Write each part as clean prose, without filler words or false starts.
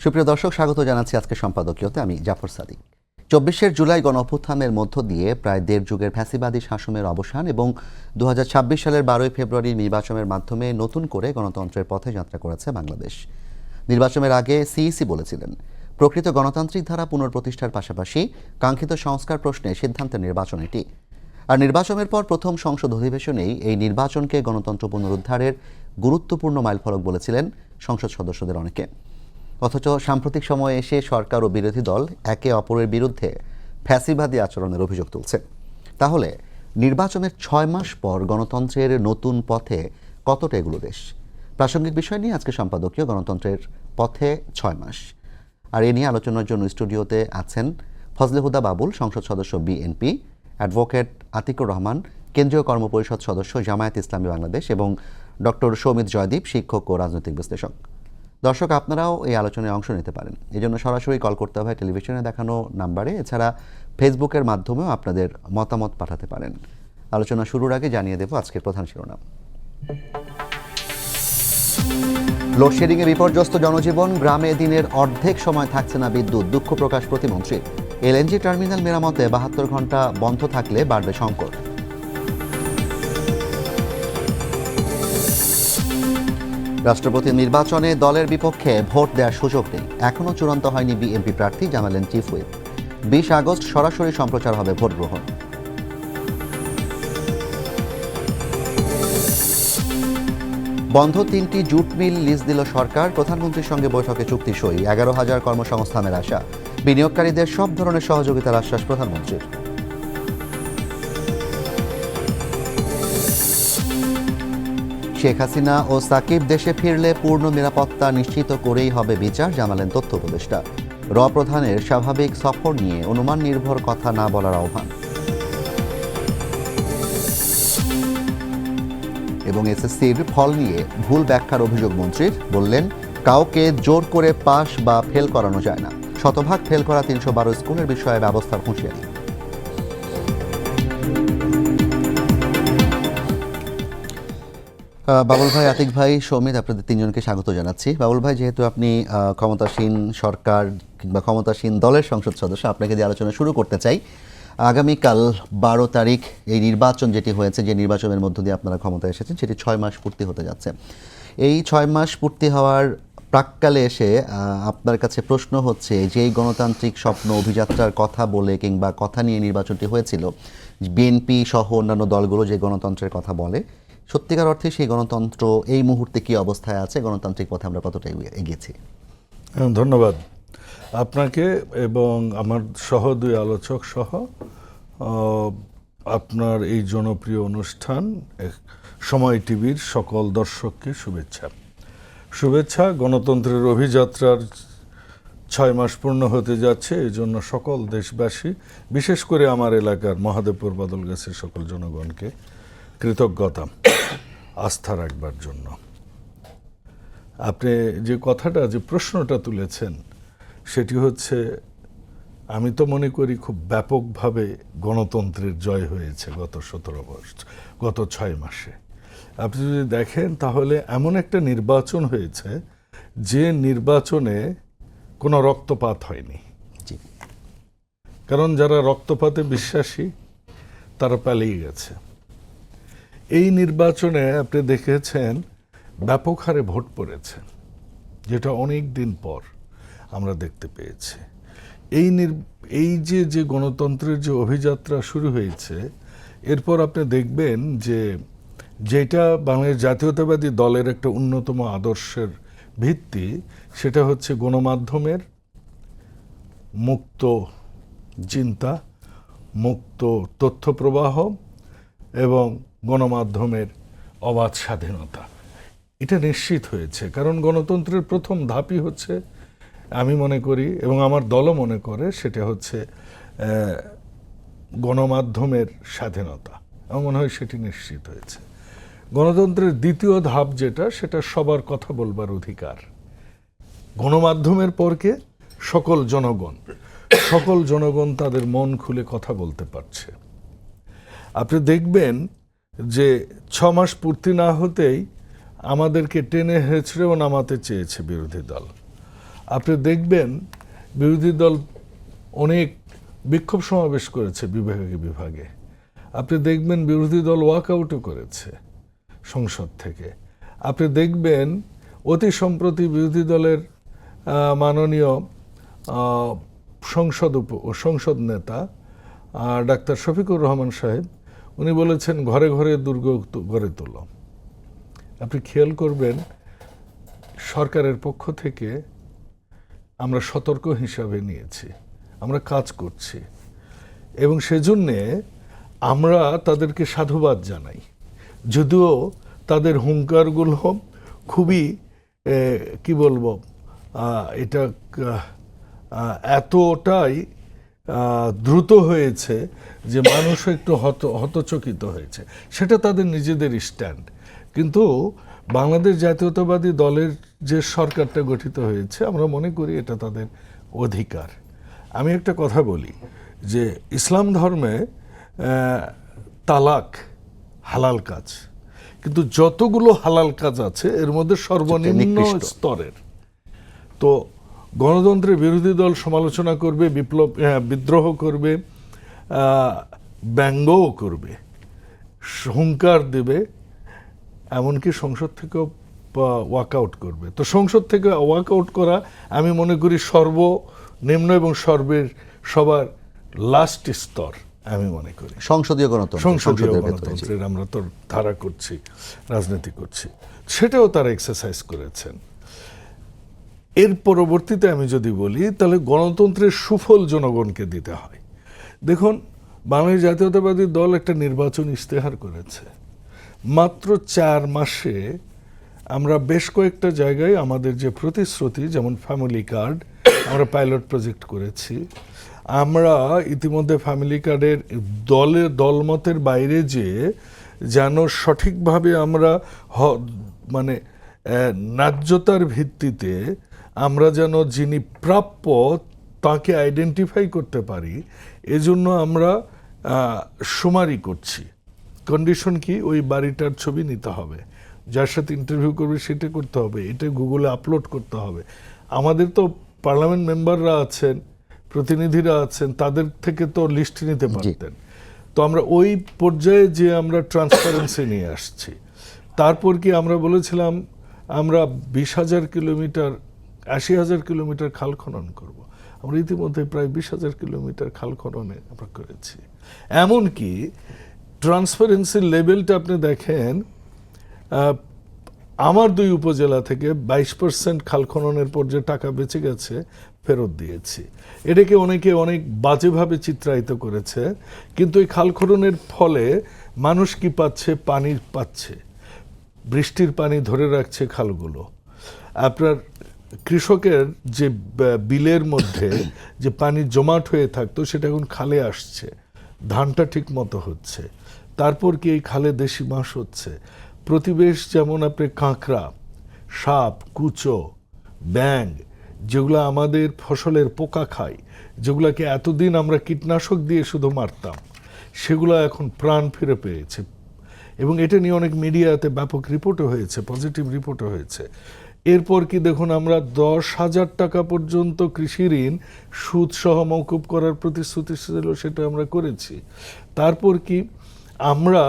সুপ্রিয় দর্শক, স্বাগত জানাচ্ছি আজকে সম্পাদকীয়তে। আমি জাফর সাদিক। ২৪শে জুলাই গণঅভ্যুত্থানের মধ্য দিয়ে প্রায় দেড় যুগের ফ্যাসিবাদী শাসনের অবসান এবং ২০২৬ সালের ১২ই ফেব্রুয়ারি নির্বাচনের মাধ্যমে নতুন করে গণতন্ত্রের পথে যাত্রা করেছে বাংলাদেশ। নির্বাচনের আগে সিইসি বলেছিলেন, প্রকৃত গণতান্ত্রিক ধারা পুনঃপ্রতিষ্ঠার পাশাপাশি কাঙ্ক্ষিত সংস্কার প্রশ্নে সিদ্ধান্তের নির্বাচন এটি। আর নির্বাচনের পর প্রথম সংসদ অধিবেশনেই এই নির্বাচনকে গণতন্ত্র পুনরুদ্ধারের গুরুত্বপূর্ণ মাইলফলক বলেছিলেন সংসদ সদস্যদের অনেকে। অথচ সাম্প্রতিক সময়ে এসে সরকার ও বিরোধী দল একে অপরের বিরুদ্ধে ফ্যাসিবাদী আচরণের অভিযোগ তুলছে। তাহলে নির্বাচনের ৬ মাস পর গণতন্ত্রের নতুন পথে কতটা এগুলো দেশ? প্রাসঙ্গিক বিষয় নিয়ে আজকে সম্পাদকীয় গণতন্ত্রের পথে ৬ মাস। আর এ নিয়ে আলোচনার জন্য স্টুডিওতে আছেন ফজলে হুদা বাবুল, সংসদ সদস্য বিএনপি, অ্যাডভোকেট আতিকুর রহমান, কেন্দ্রীয় কর্মপরিষদ সদস্য জামায়াত ইসলামী বাংলাদেশ, এবং ডক্টর সৌমিত জয়দীপ, শিক্ষক ও রাজনৈতিক বিশ্লেষক। দর্শক, আপনারাও এই আলোচনায় অংশ নিতে পারেন। এই জন্য সরাসরি কল করতে হবে টেলিভিশনে দেখানো নাম্বারে। এছাড়া ফেসবুকের মাধ্যমেও আপনাদের মতামত পাঠাতে পারেন। আলোচনা শুরুর আগে জানিয়ে দেব আজকের প্রধান শিরোনাম। লোডশেডিংয়ে বিপর্যস্ত জনজীবন, গ্রামে দিনের অর্ধেক সময় থাকছে না বিদ্যুৎ, দুঃখ প্রকাশ প্রতিমন্ত্রীর। এলএনজি টার্মিনাল মেরামতে ৭২ ঘন্টা বন্ধ থাকলে বাড়বে সংকট। রাষ্ট্রপতি নির্বাচনে দলের বিপক্ষে ভোট দেওয়ার সুযোগ নেই, এখনও চূড়ান্ত হয়নি বিএনপি প্রার্থী, জানালেন চিফ হুইপ। ২০ আগস্ট সরাসরি সম্প্রচার হবে ভোট গ্রহণ। বন্ধ ৩টি জুট মিল লিজ দিল সরকার, প্রধানমন্ত্রীর সঙ্গে বৈঠকে চুক্তি সই। ১১,০০০ কর্মসংস্থানের আশা, বিনিয়োগকারীদের সব ধরনের সহযোগিতার আশ্বাস প্রধানমন্ত্রীর। শেখ হাসিনা ও সাকিব দেশে ফিরলে পূর্ণ নিরাপত্তা নিশ্চিত করেই হবে বিচার, জানালেন তথ্য উপদেষ্টা। প্রধানের স্বাভাবিক সফর নিয়ে অনুমান নির্ভর কথা না বলার আহ্বান। এবং এসএসসির ফল নিয়ে ভুল ব্যাখ্যার অভিযোগ মন্ত্রীর, বললেন কাউকে জোর করে পাস বা ফেল করানো যায় না, শতভাগ ফেল করা ৩১২ স্কুলের বিষয়ে ব্যবস্থার হুঁশিয়ারি। বাবুল ভাই, আতিক ভাই, সৌমিত, আপনাদের তিনজনকে স্বাগত জানাচ্ছি। বাবুল ভাই, যেহেতু আপনি ক্ষমতাসীন সরকার কিংবা ক্ষমতাসীন দলের সংসদ সদস্য, আপনাকে দিয়ে আলোচনা শুরু করতে চাই। আগামীকাল ১২ তারিখ এই নির্বাচন যেটি হয়েছে, যে নির্বাচনের মধ্য দিয়ে আপনারা ক্ষমতায় এসেছেন, সেটি ৬ মাস পূর্তি হতে যাচ্ছে। এই ৬ মাস পূর্তি হওয়ার প্রাক্কালে এসে আপনার কাছে প্রশ্ন হচ্ছে, যে এই গণতান্ত্রিক স্বপ্ন অভিযাত্রার কথা বলে কিংবা কথা নিয়ে নির্বাচনটি হয়েছিল, বিএনপি সহ অন্যান্য দলগুলো যে গণতন্ত্রের কথা বলে, সত্যিকার অর্থে সেই গণতন্ত্র এই মুহূর্তে কি অবস্থায় আছে? গণতান্ত্রিক পথে আমরা কতটা এগিয়েছি? ধন্যবাদ আপনাকে এবং আমার সহ দুই আলোচক সহ আপনার এই জনপ্রিয় অনুষ্ঠান সময় টিভির সকল দর্শককে শুভেচ্ছা। গণতন্ত্রের অভিযাত্রার ৬ মাস পূর্ণ হতে যাচ্ছে, এই জন্য সকল দেশবাসী, বিশেষ করে আমার এলাকার মহাদেবপুর বদলগাছের সকল জনগণকে কৃতজ্ঞতা, আস্থা রাখবার জন্য। আপনি যে কথাটা, যে প্রশ্নটা তুলেছেন, সেটি হচ্ছে, আমি তো মনে করি খুব ব্যাপকভাবে গণতন্ত্রের জয় হয়েছে গত ৬ মাসে। আপনি যদি দেখেন তাহলে এমন একটা নির্বাচন হয়েছে যে নির্বাচনে কোনো রক্তপাত হয়নি। কারণ যারা রক্তপাতে বিশ্বাসী তারা পালিয়ে গেছে। এই নির্বাচনে আপনি দেখেছেন ব্যাপক হারে ভোট পড়েছে, যেটা অনেক দিন পর আমরা দেখতে পেয়েছি। এই যে গণতন্ত্রের যে অভিযাত্রা শুরু হয়েছে, এরপর আপনি দেখবেন যে যেটা বাংলাদেশ জাতীয়তাবাদী দলের একটা অন্যতম আদর্শের ভিত্তি, সেটা হচ্ছে গণমাধ্যমের মুক্ত চিন্তা, মুক্ত তথ্য প্রবাহ এবং গণমাধ্যমের অবাধ স্বাধীনতা। এটা নিশ্চিত হয়েছে, কারণ গণতন্ত্রের প্রথম ধাপই হচ্ছে, আমি মনে করি এবং আমার দলও মনে করে, সেটা হচ্ছে গণমাধ্যমের স্বাধীনতা। আমার মনে হয় সেটি নিশ্চিত হয়েছে। গণতন্ত্রের দ্বিতীয় ধাপ যেটা, সেটা সবার কথা বলবার অধিকার। গণমাধ্যমের পরকে সকল জনগণ তাদের মন খুলে কথা বলতে পারছে। আপনি দেখবেন যে ৬ মাস পূর্তি না হতেই আমাদেরকে টেনে হেঁচড়েও নামাতে চেয়েছে বিরোধী দল। আপনি দেখবেন বিরোধী দল অনেক বিক্ষোভ সমাবেশ করেছে বিভাগে বিভাগে। আপনি দেখবেন বিরোধী দল ওয়াকআউটও করেছে সংসদ থেকে। আপনি দেখবেন অতি সম্প্রতি বিরোধী দলের মাননীয় সংসদ নেতা ডাক্তার শফিকুর রহমান সাহেব, উনি বলেছেন ঘরে ঘরে দুর্গ গড়ে তোলো। আপনি খেয়াল করবেন সরকারের পক্ষ থেকে আমরা সতর্ক হিসাবে নিয়েছি, আমরা কাজ করছি, এবং সেজন্যে আমরা তাদেরকে সাধুবাদ জানাই। যদিও তাদের হুঙ্কারগুলো খুবই কি বলবো, এটা এতটাই দ্রুত হয়েছে যে মানুষও একটু হতচকিত হয়েছে। সেটা তাদের নিজেদের স্ট্যান্ড। কিন্তু বাংলাদেশ জাতীয়তাবাদী দলের যে সরকারটা গঠিত হয়েছে, আমরা মনে করি এটা তাদের অধিকার। আমি একটা কথা বলি যে ইসলাম ধর্মে তালাক হালাল কাজ, কিন্তু যতগুলো হালাল কাজ আছে এর মধ্যে সর্বনিম্ন স্তরের। তো গণতন্ত্রের বিরোধী দল সমালোচনা করবে, বিদ্রোহ করবে, ব্যঙ্গও করবে, হুঙ্কার দেবে, এমনকি সংসদ থেকেও ওয়াকআউট করবে। তো সংসদ থেকে ওয়াকআউট করা আমি মনে করি সর্বনিম্ন এবং সবার লাস্ট স্তর আমি মনে করি। সংসদীয় গণতন্ত্রের আমরা তো ধারা করছি, রাজনীতি করছি, সেটাও তারা এক্সারসাইজ করেছেন। এর পরবর্তীতে আমি যদি বলি, তাহলে গণতন্ত্রের সুফল জনগণকে দিতে হয়। দেখুন, বাংলাদেশ জাতীয়তাবাদী দল একটা নির্বাচন ইশতেহার করেছে। মাত্র 4 মাসে আমরা বেশ কয়েকটা জায়গায় আমাদের যে প্রতিশ্রুতি, যেমন ফ্যামিলি কার্ড, আমরা পাইলট প্রজেক্ট করেছি। আমরা ইতিমধ্যে ফ্যামিলি কার্ডের দলমতের বাইরে যেন সঠিকভাবে আমরা মানে ন্যায্যতার ভিত্তিতে আমরা যেন যিনি প্রাপ্য তাকে আইডেন্টিফাই করতে পারি, এজন্য আমরা শুমারি করছি। কন্ডিশন কি? ওই বাড়িটার ছবি নিতে হবে, যার সাথে ইন্টারভিউ করবে সেটা করতে হবে, এটা গুগলে আপলোড করতে হবে। আমাদের তো পার্লামেন্ট মেম্বাররা আছেন, প্রতিনিধিরা আছেন, তাদের থেকে তো লিস্ট নিতে পারতেন। তো আমরা ওই পর্যায়ে যে আমরা ট্রান্সপারেন্সি নিয়ে আসছি। তারপর কি আমরা বলেছিলাম আমরা 20,000 কিলোমিটার 80,000 কিলোমিটার খাল খনন করব। আমরা ইতিমধ্যে প্রায় 20,000 কিলোমিটার খাল খননে আমরা করেছি। এমনকি ট্রান্সপারেন্সির লেভেলটা আপনি দেখেন, আমার 2 উপজেলা থেকে 22% খাল খননের পর যে টাকা বেঁচে গেছে ফেরত দিয়েছি। এটাকে অনেকে অনেক বাজেভাবে চিত্রায়িত করেছে, কিন্তু এই খাল খননের ফলে মানুষ কি পাচ্ছে? পানি পাচ্ছে, বৃষ্টির পানি ধরে রাখছে খালগুলো। আপনার কৃষকের যে বিলের মধ্যে যে পানি জমাট হয়ে থাকতো সেটা এখন খালে আসছে, ধানটা ঠিক মতো হচ্ছে। তারপর কি এই খালে দেশি মাছ হচ্ছে। প্রতিবেশ যেমন আপনি কাঁকড়া, সাপ, কুচো, ব্যাঙ, যেগুলো আমাদের ফসলের পোকা খায়, যেগুলোকে এতদিন আমরা কীটনাশক দিয়ে শুধু মারতাম, সেগুলো এখন প্রাণ ফিরে পেয়েছে। এবং এটা নিয়ে অনেক মিডিয়াতে ব্যাপক রিপোর্টও হয়েছে, পজিটিভ রিপোর্টও হয়েছে। এরপর কি দেখুন, আমরা 10,000 টাকা পর্যন্ত কৃষি ঋণ সুদসহ মওকুফ করার প্রতিশ্রুতি ছিল, সেটা আমরা করেছি। তারপর কি আমরা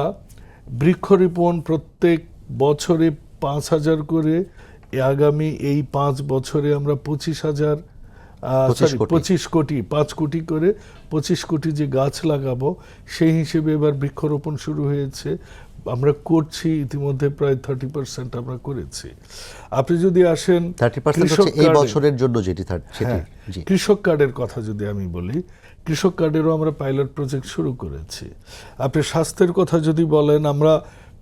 বৃক্ষরোপণ প্রত্যেক বছরে 5,000 করে, আগামী এই 5 বছরে আমরা 25 কোটি 5 কোটি করে 25 কোটি যে গাছ লাগাবো, সেই হিসেবে এবার বৃক্ষরোপণ শুরু হয়েছে, আমরা করছি। ইতিমধ্যে প্রায় 30% আমরা করেছি। আপনি যদি আসেন 30% এই বছরের জন্য যেটি কৃষক কার্ডের কথা যদি আমি বলি, কৃষক কার্ডেরও আমরা পাইলট প্রজেক্ট শুরু করেছি। আপনি স্বাস্থ্যের কথা যদি বলেন, আমরা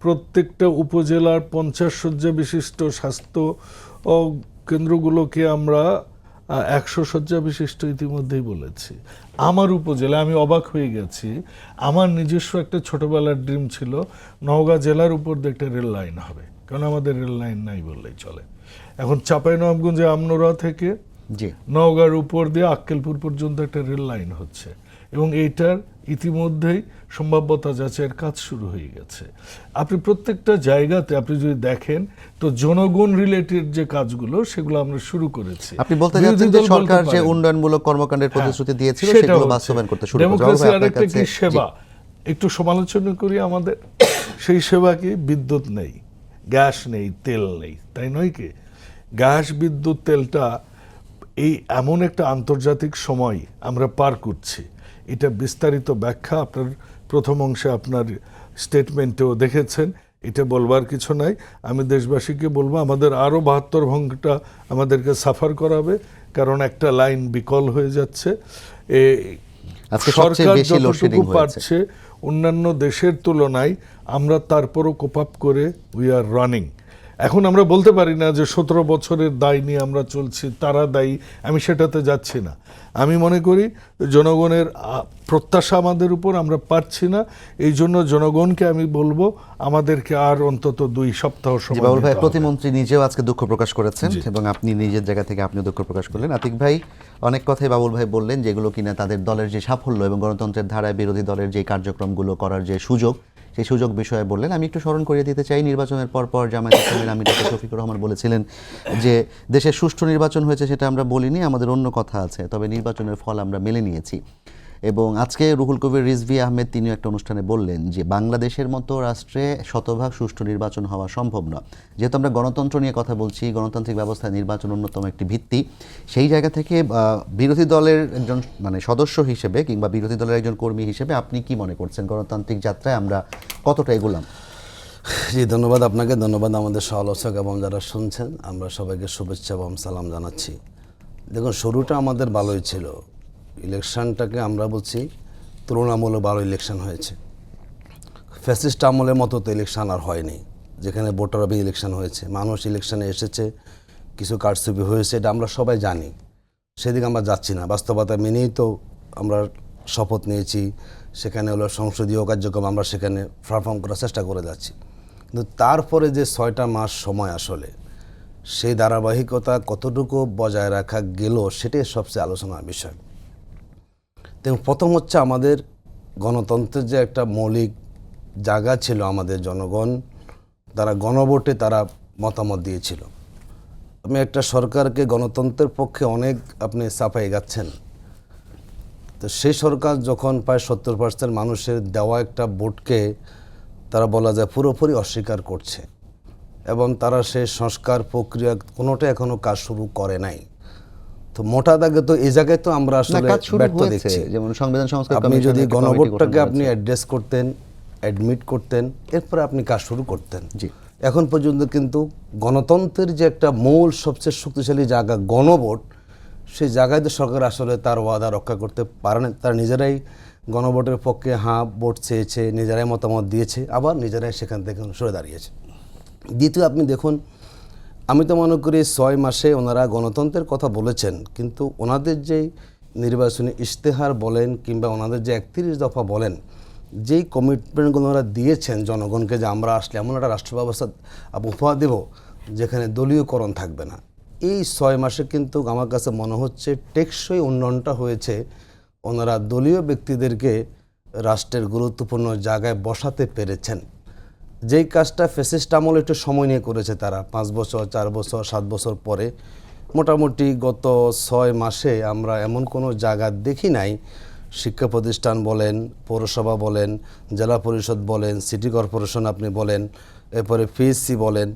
প্রত্যেকটা উপজেলার 50 শয্যা বিশিষ্ট স্বাস্থ্য কেন্দ্রগুলোকে আমরা 100 শয্যা বিশিষ্ট ইতিমধ্যেই বলেছি। আমার উপজেলা আমি অবাক হয়ে গেছি, আমার নিজস্ব একটা ছোটবেলার ড্রিম ছিল নওগাঁ জেলার উপর দিয়ে একটা রেল লাইন হবে, কারণ আমাদের রেল লাইন নাই বললেই চলে। এখন চাঁপাইনবাবগঞ্জে আমনোরা থেকে নওগাঁর উপর দিয়ে আক্কেলপুর পর্যন্ত একটা রেল লাইন হচ্ছে, এবং এইটার ইতিমধ্যেই সম্ভাব্যতা যাচাইয়ের কাজ শুরু হয়ে গেছে। আপনি প্রত্যেকটা জায়গাতে আপনি যদি দেখেন তো জনগণ রিলেটেড যে কাজগুলো সেগুলো আমরা শুরু করেছি। আপনি বলতে বিরোধী যাচ্ছেন যে দল বলতে সরকার যে পারেন। উন্নয়নমূলক কর্মকাণ্ডের প্রতিশ্রুতি দিয়েছিল সেটা সেগুলো হচ্ছে। বাস্তবায়ন করতে শুরু করেছে। ডেমোক্রেসির আপনার আরেকটা কাছে- কি সেবা, একটু সমালোচনা করি আমাদের, সেই সেবা কি? বিদ্যুৎ নেই, গ্যাস নেই, তেল নেই, তাই নয় কি? গ্যাস, বিদ্যুৎ, তেলটা এই এমন একটা আন্তর্জাতিক সময় আমরা পার করছি, এটা বিস্তারিত ব্যাখ্যা আপনার প্রথম অংশে আপনার স্টেটমেন্টেও দেখেছেন, এটা বলবার কিছু নাই। আমি দেশবাসীকে বলবো আমাদের আরও 72 ঘন্টা আমাদেরকে সাফার করাবে, কারণ একটা লাইন বিকল হয়ে যাচ্ছে। আজকে সবচেয়ে সরকার বেশি লোডশেডিং যতটুকু হয়েছে। পারছে অন্যান্য দেশের তুলনায় আমরা তারপরও কোপ আপ করে উই আর রানিং। এখন আমরা বলতে পারি না যে 17 বছরের দায় নিয়ে আমরা চলছি, তারা দায়ী, আমি সেটাতে যাচ্ছি না। আমি মনে করি জনগণের প্রত্যাশা আমাদের উপর, আমরা পারছি না, এই জন্য জনগণকে আমি বলবো আমাদেরকে আর অন্তত 2 সপ্তাহ জি, সময় বাবুল ভাই, দিতে হবে। প্রতিমন্ত্রী নিজেও আজকে দুঃখ প্রকাশ করেছেন জি। এবং আপনি নিজের জায়গা থেকে আপনিও দুঃখ প্রকাশ করলেন। আতিক ভাই অনেক কথাই বাবুল ভাই বললেন যেগুলো কিনা তাদের দলের যে সাফল্য এবং গণতন্ত্রের ধারায় বিরোধী দলের যে কার্যক্রমগুলো করার যে সুযোগ, সেই সুযোগ বিষয়ে বললেন। আমি একটু স্মরণ করিয়ে দিতে চাই, নির্বাচনের পর জামায়াত ইসলামের আমির ডক্টর শফিকুর রহমান বলেছিলেন যে দেশের সুষ্ঠু নির্বাচন হয়েছে সেটা আমরা বলিনি, আমাদের অন্য কথা আছে, তবে নির্বাচনের ফল আমরা মেনে নিয়েছি। এবং আজকে রুহুল কবির রিজভী আহমেদ তিনিও একটা অনুষ্ঠানে বললেন যে বাংলাদেশের মতো রাষ্ট্রে শতভাগ সুষ্ঠু নির্বাচন হওয়া সম্ভব নয়। যেহেতু আমরা গণতন্ত্র নিয়ে কথা বলছি, গণতান্ত্রিক ব্যবস্থায় নির্বাচন অন্যতম একটি ভিত্তি, সেই জায়গা থেকে বিরোধী দলের একজন সদস্য হিসেবে কিংবা বিরোধী দলের একজন কর্মী হিসেবে আপনি কি মনে করছেন গণতান্ত্রিক যাত্রায় আমরা কতটা এগোলাম? জি, ধন্যবাদ আপনাকে, ধন্যবাদ আমাদের সমালোচক এবং যারা শুনছেন, আমরা সবাইকে শুভেচ্ছা এবং সালাম জানাচ্ছি। দেখুন, শুরুটা আমাদের ভালোই ছিল, ইলেকশনটাকে আমরা বলছি তুলনামূলক ভালো ইলেকশন হয়েছে। ফ্যাসিস্ট আমলের মতো তো ইলেকশন আর হয়নি, যেখানে ভোটারবিহীন ইলেকশন হয়েছে, মানুষ ইলেকশনে এসেছে, কিছু কারচুপি হয়েছে, এটা আমরা সবাই জানি, সেদিকে আমরা যাচ্ছি না। বাস্তবতা মেনেই তো আমরা শপথ নিয়েছি, সেখানে হলো সংসদীয় কার্যক্রম আমরা সেখানে পারফর্ম করার চেষ্টা করে যাচ্ছি। কিন্তু তারপরে যে 6টা মাস সময়, আসলে সেই ধারাবাহিকতা কতটুকু বজায় রাখা গেল সেটাই সবচেয়ে আলোচনার বিষয়। এবং প্রথম হচ্ছে আমাদের গণতন্ত্রের যে একটা মৌলিক জায়গা ছিল, আমাদের জনগণ তারা গণভোটে তারা মতামত দিয়েছিল। আমি একটা সরকারকে গণতন্ত্রের পক্ষে অনেক আপনি চাপাই যাচ্ছেন, তো সেই সরকার যখন প্রায় 70% মানুষের দেওয়া একটা ভোটকে তারা বলা যায় পুরোপুরি অস্বীকার করছে, এবং তারা সেই সংস্কার প্রক্রিয়া কোনোটা এখনো কাজ শুরু করে নাই, তো মোটা দাগে তো এই জায়গায় তো আমরা আসলে কাজ শুরু ব্যর্থ হয়েছে, দেখছি। যেমন সংবিধান সংস্কার আপনি কমিশনের যদি একটা কমিটি গণভোটটাকে গঠন আপনি করেছে। অ্যাড্রেস করতেন, অ্যাডমিট করতেন, এরপরে আপনি কাজ শুরু করতেন। জি। এখন পর্যন্ত কিন্তু গণতন্ত্রের যে একটা মূল সবচেয়ে শক্তিশালী জায়গা গণভোট, সেই জায়গায় তো সরকার আসলে তার ওয়াদা রক্ষা করতে পারে না। তারা নিজেরাই গণভোটের পক্ষে ভোট চেয়েছে, নিজেরাই মতামত দিয়েছে, আবার নিজেরাই সেখান থেকে সরে দাঁড়িয়েছে। দ্বিতীয়, আপনি দেখুন, আমি তো মনে করি 6 মাসে ওনারা গণতন্ত্রের কথা বলেছেন, কিন্তু ওনাদের যেই নির্বাচনী ইশতেহার বলেন কিংবা ওনাদের যে 31 দফা বলেন, যেই কমিটমেন্টগুলো ওনারা দিয়েছেন জনগণকে, যে আমরা আসলে এমন একটা রাষ্ট্র ব্যবস্থা উপহার দেব যেখানে দলীয়করণ থাকবে না, এই 6 মাসে কিন্তু আমার কাছে মনে হচ্ছে টেকসই উন্নয়নটা হয়েছে। ওনারা দলীয় ব্যক্তিদেরকে রাষ্ট্রের গুরুত্বপূর্ণ জায়গায় বসাতে পেরেছেন, যেই কাজটা ফ্যাসিস্ট আমল একটু সময় নিয়ে করেছে তারা 5 বছর, 4 বছর, 7 বছর পরে। মোটামুটি গত 6 মাসে আমরা এমন কোনো জায়গা দেখি নাই, শিক্ষা প্রতিষ্ঠান বলেন, পৌরসভা বলেন, জেলা পরিষদ বলেন, সিটি কর্পোরেশন আপনি বলেন, এরপরে পিএসসি বলেন,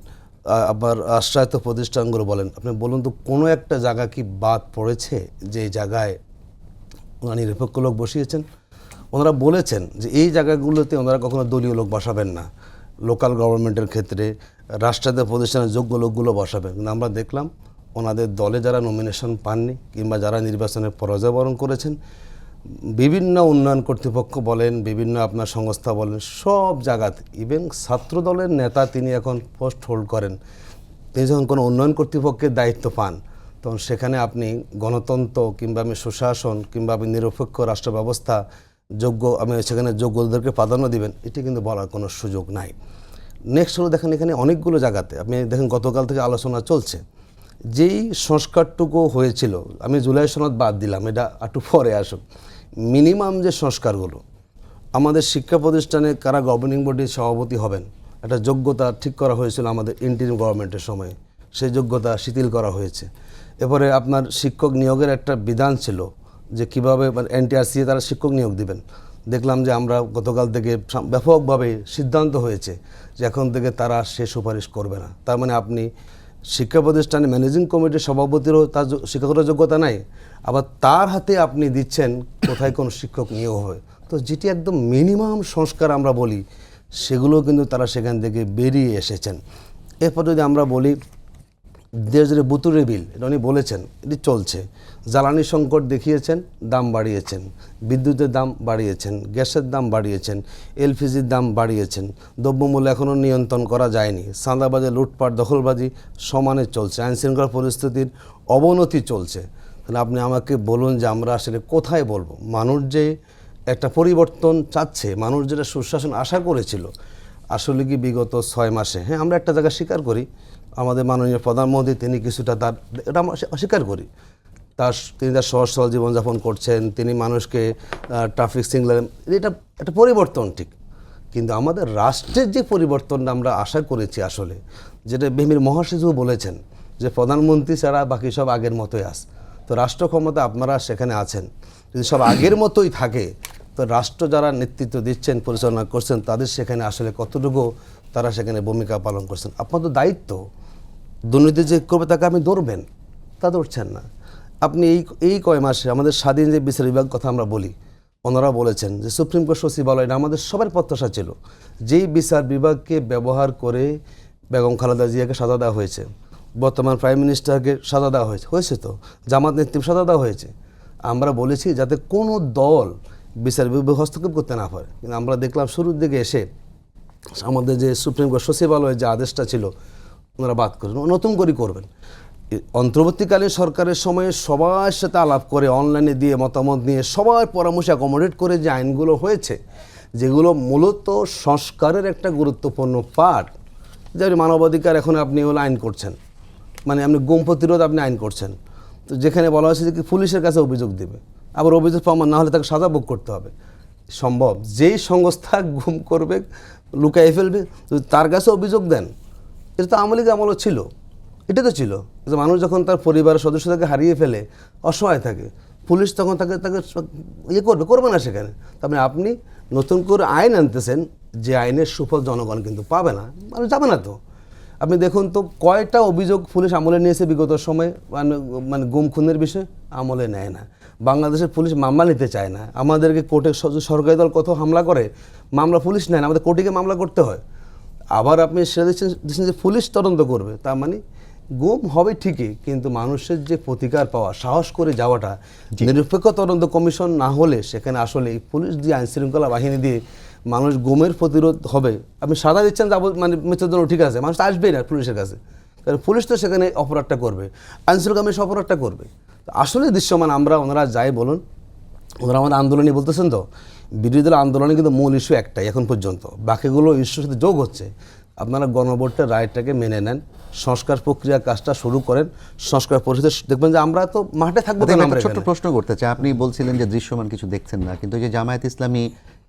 আবার আশ্রয়িত প্রতিষ্ঠানগুলো বলেন, আপনি বলুন তো কোনো একটা জায়গা কি বাদ পড়েছে যে জায়গায় ওনারা নিরপেক্ষ লোক বসিয়েছেন? ওনারা বলেছেন যে এই জায়গাগুলোতে ওনারা কখনো দলীয় লোক বসাবেন না, লোকাল গভর্নমেন্টের ক্ষেত্রে রাষ্ট্রায়ত্ত প্রতিষ্ঠানের যোগ্য লোকগুলো বসাবেন। কিন্তু আমরা দেখলাম ওনাদের দলে যারা নমিনেশন পাননি কিংবা যারা নির্বাচনে পরাজয় বরণ করেছেন, বিভিন্ন উন্নয়ন কর্তৃপক্ষ বলেন, বিভিন্ন আপনার সংস্থা বলেন, সব জায়গাতে, ইভেন ছাত্র দলের নেতা তিনি এখন পোস্ট হোল্ড করেন, তিনি যখন কোনো উন্নয়ন কর্তৃপক্ষের দায়িত্ব পান, তখন সেখানে আপনি গণতন্ত্র কিংবা আমি সুশাসন কিংবা আপনি নিরপেক্ষ রাষ্ট্র ব্যবস্থা যোগ্য, আমি সেখানে যোগ্যদেরকে প্রাধান্য দিবেন, এটি কিন্তু বলার কোনো সুযোগ নাই। নেক্সট হলো দেখেন, এখানে অনেকগুলো জায়গাতে আপনি দেখেন গতকাল থেকে আলোচনা চলছে, যেই সংস্কারটুকু হয়েছিল, আমি জুলাই সনদ বাদ দিলাম, এটা একটু পরে আসুক, মিনিমাম যে সংস্কারগুলো, আমাদের শিক্ষা প্রতিষ্ঠানে কারা গভর্নিং বডির সভাপতি হবেন, একটা যোগ্যতা ঠিক করা হয়েছিল আমাদের ইন্টারিম গভর্নমেন্টের সময়ে, সেই যোগ্যতা শিথিল করা হয়েছে। এরপরে আপনার শিক্ষক নিয়োগের একটা বিধান ছিল যে কীভাবে এনটিআরসি তারা শিক্ষক নিয়োগ দিবেন। দেখলাম যে আমরা গতকাল থেকে ব্যাপকভাবে সিদ্ধান্ত হয়েছে যে এখন থেকে তারা সে সুপারিশ করবে না। তার মানে আপনি শিক্ষা প্রতিষ্ঠানে ম্যানেজিং কমিটির সভাপতিরও তার শিক্ষকতার যোগ্যতা নাই, আবার তার হাতে আপনি দিচ্ছেন কোথায় কোন শিক্ষক নিয়োগ হবে। তো যেটি একদম মিনিমাম সংস্কার আমরা বলি, সেগুলো কিন্তু তারা সেখান থেকে বেরিয়ে এসেছেন। এরপর যদি আমরা বলি দেশ বুতুরে বিল, এটা উনি বলেছেন, এটি চলছে। জ্বালানি সংকট দেখিয়েছেন, দাম বাড়িয়েছেন, বিদ্যুতের দাম বাড়িয়েছেন, গ্যাসের দাম বাড়িয়েছেন, এলপিজির দাম বাড়িয়েছেন, দ্রব্যমূল্য এখনও নিয়ন্ত্রণ করা যায়নি, চাঁদাবাজি, লুটপাট, দখলবাজি সমানে চলছে, আইনশৃঙ্খলা পরিস্থিতির অবনতি চলছে। তাহলে আপনি আমাকে বলুন যে আমরা আসলে কোথায় বলবো? মানুষ যে একটা পরিবর্তন চাচ্ছে, মানুষ যেটা সুশাসন আশা করেছিল, আসলে কি বিগত 6 মাসে, হ্যাঁ আমরা একটা জায়গা স্বীকার করি, আমাদের মাননীয় প্রধানমন্ত্রী তিনি কিছুটা তার, এটা আমরা অস্বীকার করি, তিনি তার সহজ সরল জীবনযাপন করছেন, তিনি মানুষকে ট্রাফিক সিগন্যাল, এটা একটা পরিবর্তন ঠিক। কিন্তু আমাদের রাষ্ট্রের যে পরিবর্তনটা আমরা আশা করেছি আসলে, যেটা বিএনপির মহাসচিব বলেছেন যে প্রধানমন্ত্রী ছাড়া বাকি সব আগের মতোই আছে। তো রাষ্ট্র ক্ষমতা আপনারা সেখানে আছেন, যদি সব আগের মতোই থাকে, তো রাষ্ট্র যারা নেতৃত্ব দিচ্ছেন, পরিচালনা করছেন, তাদের সেখানে আসলে কতটুকু তারা সেখানে ভূমিকা পালন করছেন। আপনার তো দায়িত্ব, দুর্নীতি যে করবে তাকে আপনি ধরবেন, তা ধরছেন না। আপনি এই কয় মাসে আমাদের স্বাধীন যে বিচার বিভাগ কথা আমরা বলি, ওনারা বলেছেন যে সুপ্রিম কোর্ট সচিবালয়, এটা আমাদের সবার প্রত্যাশা ছিল, যেই বিচার বিভাগকে ব্যবহার করে বেগম খালেদা জিয়াকে সাজা দেওয়া হয়েছে, বর্তমান প্রাইম মিনিস্টারকে সাজা দেওয়া হয়েছে তো জামাত নেতৃত্ব সাজা দেওয়া হয়েছে। আমরা বলেছি যাতে কোনো দল বিচার বিভাগ হস্তক্ষেপ করতে না পারে, কিন্তু আমরা দেখলাম শুরুর দিকে এসে আমাদের যে সুপ্রিম কোর্ট সচিবালয়ের যে আদেশটা ছিল ওনারা বাদ করবেন, নতুন করে করবেন। অন্তর্বর্তীকালীন সরকারের সময়ে সবার সাথে আলাপ করে, অনলাইনে দিয়ে মতামত নিয়ে, সবার পরামর্শ অ্যাকোমোডেট করে যে আইনগুলো হয়েছে, যেগুলো মূলত সংস্কারের একটা গুরুত্বপূর্ণ পার্ট। যেমন মানবাধিকার, এখন আপনি হলো আইন করছেন, মানে আপনি গুম প্রতিরোধ আপনি আইন করছেন, তো যেখানে বলা হয়েছে যে কি পুলিশের কাছে অভিযোগ দেবে, আবার অভিযোগ প্রমাণ না হলে তাকে সাজা ভোগ করতে হবে। সম্ভব যেই সংস্থা গুম করবে, লুকাই ফেলবে, যদি তার কাছে অভিযোগ দেন, এটা তো আওয়ামী লীগ আমলও ছিল, এটা তো ছিল যে মানুষ যখন তার পরিবারের সদস্যদেরকে হারিয়ে ফেলে, অসহায় থাকে, পুলিশ তখন তাকে করবে না সেখানে। তারপরে আপনি নতুন করে আইন আনতেছেন, যে আইনের সুফল জনগণ কিন্তু পাবে না, মানুষ যাবে না। তো আপনি দেখুন তো কয়টা অভিযোগ পুলিশ আমলে নিয়েছে বিগত সময়, মানে গুম খুনের বিষয়ে আমলে নেয় না। বাংলাদেশের পুলিশ মামলা নিতে চায় না, আমাদেরকে কোর্টে সরকারি দল কত হামলা করে, মামলা পুলিশ নেয় না, আমাদের কোর্টে মামলা করতে হয়। আবার আপনি সেটা দিচ্ছেন যে পুলিশ তদন্ত করবে, তার মানে গুম হবে ঠিকই, কিন্তু মানুষের যে প্রতিকার পাওয়া, সাহস করে যাওয়াটা, নিরপেক্ষ তদন্ত কমিশন না হলে সেখানে আসলে পুলিশ দিয়ে, আইনশৃঙ্খলা বাহিনী দিয়ে মানুষ গুমের প্রতিরোধ হবে। আপনি সাদা দিচ্ছেন মানে মৃত্যুদণ্ড ঠিক আছে, মানুষ আসবেই না পুলিশের কাছে, কারণ পুলিশ তো সেখানে অপরাধটা করবে, আইনশৃঙ্খলা কমিশন অপরাধটা করবে। আসলে দৃশ্যমান আমরা, ওনারা যাই বলুন, ওনারা আমাদের আন্দোলনই বলতেছেন, তো বিরোধী দলের আন্দোলনে কিন্তু মূল ইস্যু একটাই এখন পর্যন্ত, বাকিগুলো ইস্যুর সাথে যোগ হচ্ছে। আপনারা গণভোটের রায়টাকে মেনে নেন, সংস্কার প্রক্রিয়া কাজটা শুরু করেন, সংস্কার পরিষদে দেখবেন যে আমরা তো মাঠে থাকবো। ছোট্ট প্রশ্ন করতে চাই, আপনি বলছিলেন যে দৃশ্যমান কিছু দেখছেন না, কিন্তু যে জামায়াত ইসলামী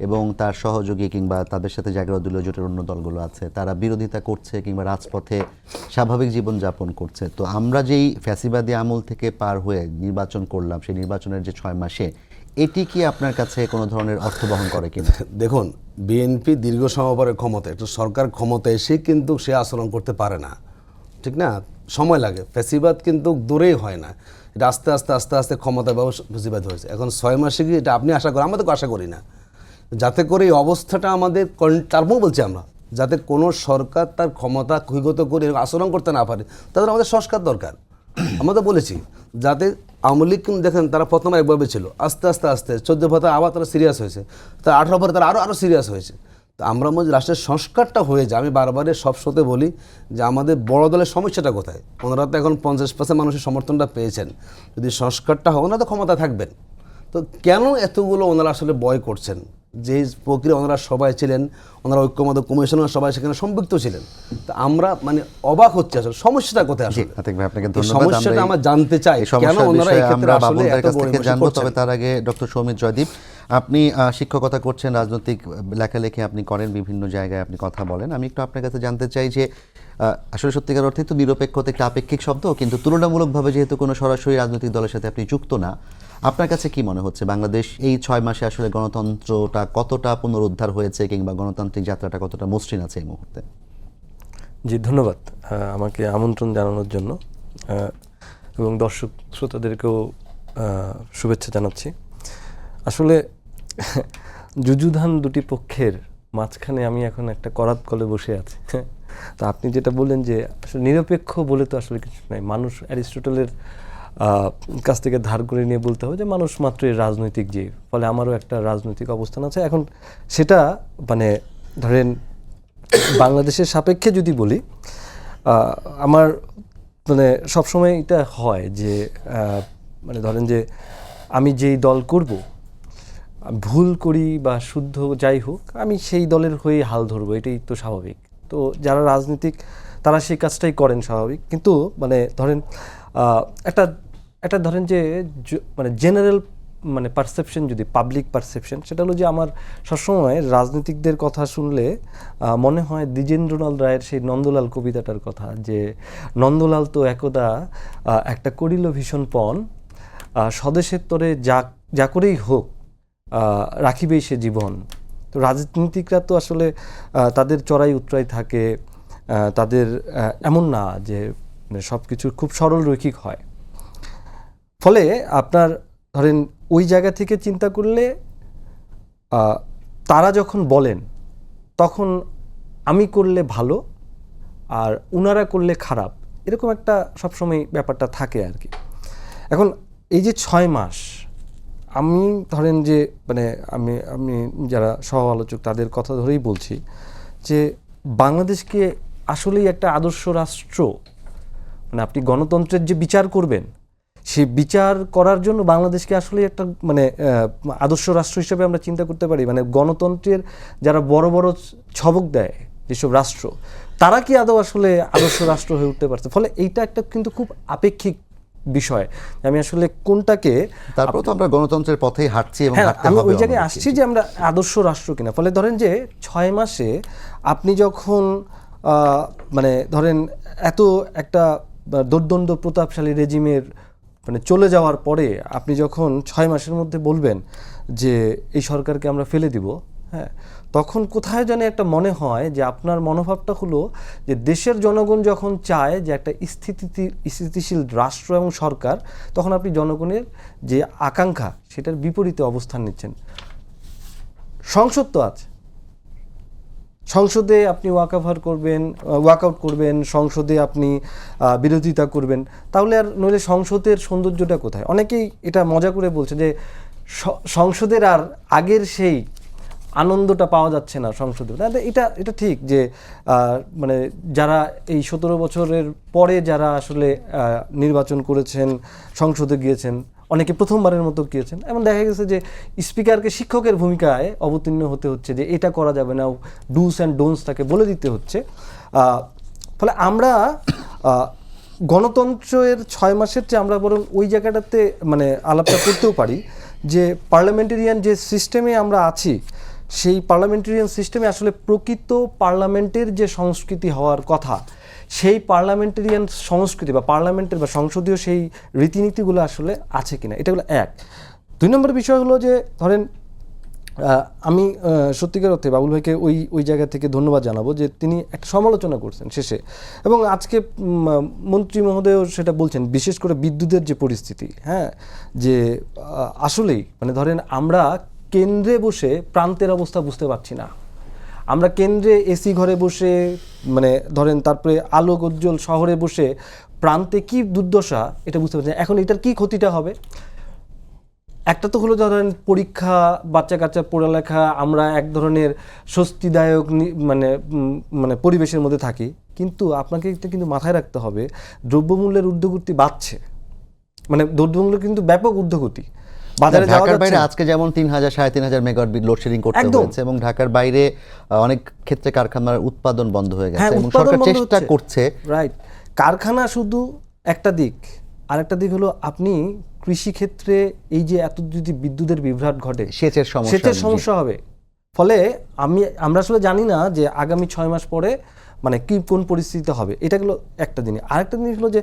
এবং তার সহযোগী কিংবা তাদের সাথে জাগরত দলীয় জোটের অন্য দলগুলো আছে, তারা বিরোধিতা করছে কিংবা রাজপথে স্বাভাবিক জীবনযাপন করছে, তো আমরা যেই ফ্যাসিবাদী আমল থেকে পার হয়ে নির্বাচন করলাম, সেই নির্বাচনের যে 6 মাসে, এটি কি আপনার কাছে কোনো ধরনের অর্থ বহন করে কিনা? দেখুন, বিএনপি দীর্ঘ সময় পরে ক্ষমতা, একটা সরকার ক্ষমতা এসে কিন্তু সে আচরণ করতে পারে না, ঠিক না? সময় লাগে। ফ্যাসিবাদ কিন্তু দূরেই হয় না, এটা আস্তে আস্তে আস্তে আস্তে ক্ষমতা ব্যবস্থা ফ্যাসিবাদ হয়েছে। এখন 6 মাসে কি এটা আপনি আশা করেন, আমরা তো আশা করি না, যাতে করে এই অবস্থাটা আমাদের, তারপর বলছি আমরা, যাতে কোনো সরকার তার ক্ষমতা কুক্ষিগত করে আচরণ করতে না পারে, তাদের আমাদের সংস্কার দরকার। আমরা তো বলেছি যাতে আওয়ামী লীগ দেখেন, তারা প্রথমে একভাবে ছিল, আস্তে আস্তে আস্তে 14 ভাতা আবার তারা সিরিয়াস হয়েছে, তার 18 ভাতা তারা আরও সিরিয়াস হয়েছে। তো আমরা মধ্যে রাষ্ট্রের সংস্কারটা হয়ে যায়। আমি বারবারে সব শোতে বলি যে আমাদের বড় দলের সমস্যাটা কোথায়, ওনারা তো এখন 50% মানুষের সমর্থনটা পেয়েছেন, যদি সংস্কারটা হয় ওনারা তো ক্ষমতা থাকবেন, তো কেন এতগুলো ওনারা আসলে বয় করছেন? যে প্রক্রিয়া ওনারা সবাই ছিলেন, ওনারা ঐক্যমত্য কমিশনার সবাই সেখানে সম্পৃক্ত ছিলেন। তো আমরা মানে অবাক হচ্ছে আসলে সমস্যাটা কোথায় আসলে। আতিক ভাই, আপনাকে এই ধন্যবাদ। সমস্যাটা আমরা জানতে চাই এই কেন সমস্যার ওনারা এই বিষয়ে ক্ষেত্রে আমরা আসলে বাবুলদের এত কাছ বড় থেকে ইস্যু জানবো। করছেন। তবে তার আগে ডক্টর সৌমিত জয়দীপ, আপনি শিক্ষকতা করছেন, রাজনৈতিক লেখালেখি আপনি করেন, বিভিন্ন জায়গায় আপনি কথা বলেন। আমি একটু আপনার কাছে জানতে চাই যে আসলে সত্যিকার অর্থে তো নিরপেক্ষতা একটা আপেক্ষিক শব্দ, কিন্তু তুলনামূলকভাবে যেহেতু কোনো সরাসরি রাজনৈতিক দলের সাথে আপনি যুক্ত না, আপনার কাছে কি মনে হচ্ছে বাংলাদেশ এই 6 মাসে আসলে গণতন্ত্রটা কতটা পুনরুদ্ধার হয়েছে, কিংবা গণতান্ত্রিক যাত্রাটা কতটা মসৃণ আছে এই মুহূর্তে? জি, ধন্যবাদ আমাকে আমন্ত্রণ জানানোর জন্য, এবং দর্শক শ্রোতাদেরকেও শুভেচ্ছা জানাচ্ছি। আসলে যুযুধান দুটি পক্ষের মাঝখানে আমি এখন একটা করাত কলে বসে আছি। তো আপনি যেটা বললেন যে আসলে নিরপেক্ষ বলে তো আসলে কিছু নাই। মানুষ অ্যারিস্টটলের কাছ থেকে ধার করে নিয়ে বলতে হবে যে মানুষ মাত্রই রাজনৈতিক জীব, ফলে আমারও একটা রাজনৈতিক অবস্থান আছে। এখন সেটা মানে ধরেন বাংলাদেশের সাপেক্ষে যদি বলি, আমার মানে সবসময় এটা হয় যে মানে ধরেন যে আমি যেই দল করব, ভুল করি বা শুদ্ধ যাই হোক, আমি সেই দলের হয়ে হাল ধরবো, এটাই তো স্বাভাবিক। তো যারা রাজনীতিক তারা সেই কাজটাই করেন স্বাভাবিক। কিন্তু মানে ধরেন একটা একটা ধরেন যে মানে জেনারেল মানে পারসেপশন, যদি পাবলিক পারসেপশন, সেটা হলো যে আমার সবসময় রাজনীতিকদের কথা শুনলে মনে হয় দ্বিজেন্দ্রলাল রায়ের সেই নন্দলাল কবিতাটার কথা, যে নন্দলাল তো একদা একটা করিল ভীষণ পণ, স্বদেশের তরে যা করেই হোক রাখিবেই সে জীবন। তো রাজনীতিকরা তো আসলে তাদের চড়াই উতরাই থাকে, তাদের এমন না যে সব কিছু খুব সরল রৈখিক হয়। ফলে আপনার ধরেন ওই জায়গা থেকে চিন্তা করলে তারা যখন বলেন তখন আমি করলে ভালো আর উনারা করলে খারাপ, এরকম একটা সবসময় ব্যাপারটা থাকে আর কি। এখন এই যে 6 মাস আমি ধরেন যে মানে আমি যারা সহ আলোচক তাদের কথা ধরেই বলছি যে বাংলাদেশকে আসলেই একটা আদর্শ রাষ্ট্র, মানে আপনি গণতন্ত্রের যে বিচার করবেন সেই বিচার করার জন্য বাংলাদেশকে আসলে একটা মানে আদর্শ রাষ্ট্র হিসেবে আমরা চিন্তা করতে পারি। মানে গণতন্ত্রের যারা বড় বড় ছবক দেয় যেসব রাষ্ট্র, তারা কি আদৌ আসলে আদর্শ রাষ্ট্র হয়ে উঠতে পারছে? ফলে এইটা একটা কিন্তু খুব আপেক্ষিক বিষয়। আমি আসলে কোনটাকে, তারপর তো আমরা গণতন্ত্রের পথেই হাঁটছি এবং হ্যাঁ, হাঁটতে আমি হবে ওই জায়গায় আমাদেরকে। আসছি যে আমরা আদর্শ রাষ্ট্র কিনা। ফলে ধরেন যে 6 মাসে আপনি যখন মানে ধরেন এত একটা দুর্দণ্ড প্রতাপশালী রেজিমের মানে চলে যাওয়ার পরে আপনি যখন 6 মাসের মধ্যে বলবেন যে এই সরকারকে আমরা ফেলে দিব, হ্যাঁ, তখন কোথায় জানি একটা মনে হয় যে আপনার মনোভাবটা হলো যে দেশের জনগণ যখন চায় যে একটা স্থিতিশীল রাষ্ট্র এবং সরকার, তখন আপনি জনগণের যে আকাঙ্ক্ষা সেটার বিপরীতে অবস্থান নিচ্ছেন। সংসদ তো আছে, সংসদে আপনি ওয়াকআউট করবেন, সংসদে আপনি বিরোধিতা করবেন, তাহলে আর নইলে সংসদের সৌন্দর্যটা কোথায়? অনেকেই এটা মজা করে বলছে যে সংসদের আর আগের সেই আনন্দটা পাওয়া যাচ্ছে না সংসদে। এটা ঠিক যে মানে যারা এই 17 বছরের পরে যারা আসলে নির্বাচন করেছেন, সংসদে গিয়েছেন, অনেকে প্রথমবারের মতো গিয়েছেন, এমন দেখা গেছে যে স্পিকারকে শিক্ষকের ভূমিকায় অবতীর্ণ হতে হচ্ছে, যে এটা করা যাবে না, ডুস অ্যান্ড ডোন্টস তাকে বলে দিতে হচ্ছে। ফলে আমরা গণতন্ত্রের 6 মাসের চেয়ে আমরা বরং ওই জায়গাটাতে মানে আলাপটা করতেও পারি যে পার্লামেন্টেরিয়ান যে সিস্টেমে আমরা আছি, সেই পার্লামেন্টেরিয়ান সিস্টেমে আসলে প্রকৃত পার্লামেন্টের যে সংস্কৃতি হওয়ার কথা, সেই পার্লামেন্টেরিয়ান সংস্কৃতি বা পার্লামেন্টের বা সংসদীয় সেই রীতিনীতিগুলো আসলে আছে কিনা, এটা হলো এক। 2 নম্বর বিষয় হলো যে ধরেন আমি সত্যিকার অর্থে বাবুল ভাইকে ওই জায়গা থেকে ধন্যবাদ জানাবো যে তিনি একটা সমালোচনা করছেন শেষে, এবং আজকে মন্ত্রী মহোদয়ও সেটা বলছেন, বিশেষ করে বিদ্যুতের যে পরিস্থিতি, হ্যাঁ, যে আসলেই মানে ধরেন আমরা কেন্দ্রে বসে প্রান্তের অবস্থা বুঝতে পারছি না। আমরা কেন্দ্রে এসি ঘরে বসে মানে ধরেন তারপরে আলোকোজ্জ্বল শহরে বসে প্রান্তে কি দুর্দশা এটা বুঝতে পারছি না। এখন এটার কি ক্ষতিটা হবে? একটা তো হলো ধরেন পরীক্ষা, বাচ্চা কাচ্চা পড়ালেখা, আমরা এক ধরনের স্বস্তিদায়ক মানে পরিবেশের মধ্যে থাকি, কিন্তু আপনাকে কিন্তু মাথায় রাখতে হবে দ্রব্যমূল্যের ঊর্ধ্বগতি বাড়ছে, মানে দ্রব্যমূল্য কিন্তু ব্যাপক ঊর্ধ্বগতি। বাজারে যাওয়া ঢাকার যাচ্ছে বাইরে না। আজকে যেমন 3,000 3,500 মেগাওয়াট লোডশেডিং করতে একদম। হয়েছে এবং ঢাকার বাইরে অনেক ক্ষেত্রে কারখানার উৎপাদন বন্ধ হয়ে গেছে হ্যাঁ, এবং উৎপাদন সরকার বন্ধ চেষ্টা হচ্ছে। করছে। রাইট, কারখানা শুধু একটা দিক, আরেকটা দিক হলো আপনি কৃষি ক্ষেত্রে এই যে এত যদি বিদ্যুতের বিভ্রাট ঘটে, সেচের সমস্যা, সেচের জি। সমস্যা হবে। ফলে আমরা আসলে জানি না যে আগামী 6 মাস পরে মানে কি কোন পরিস্থিতিতে হবে। এটা হলো একটা জিনিস। আরেকটা জিনিস হলো যে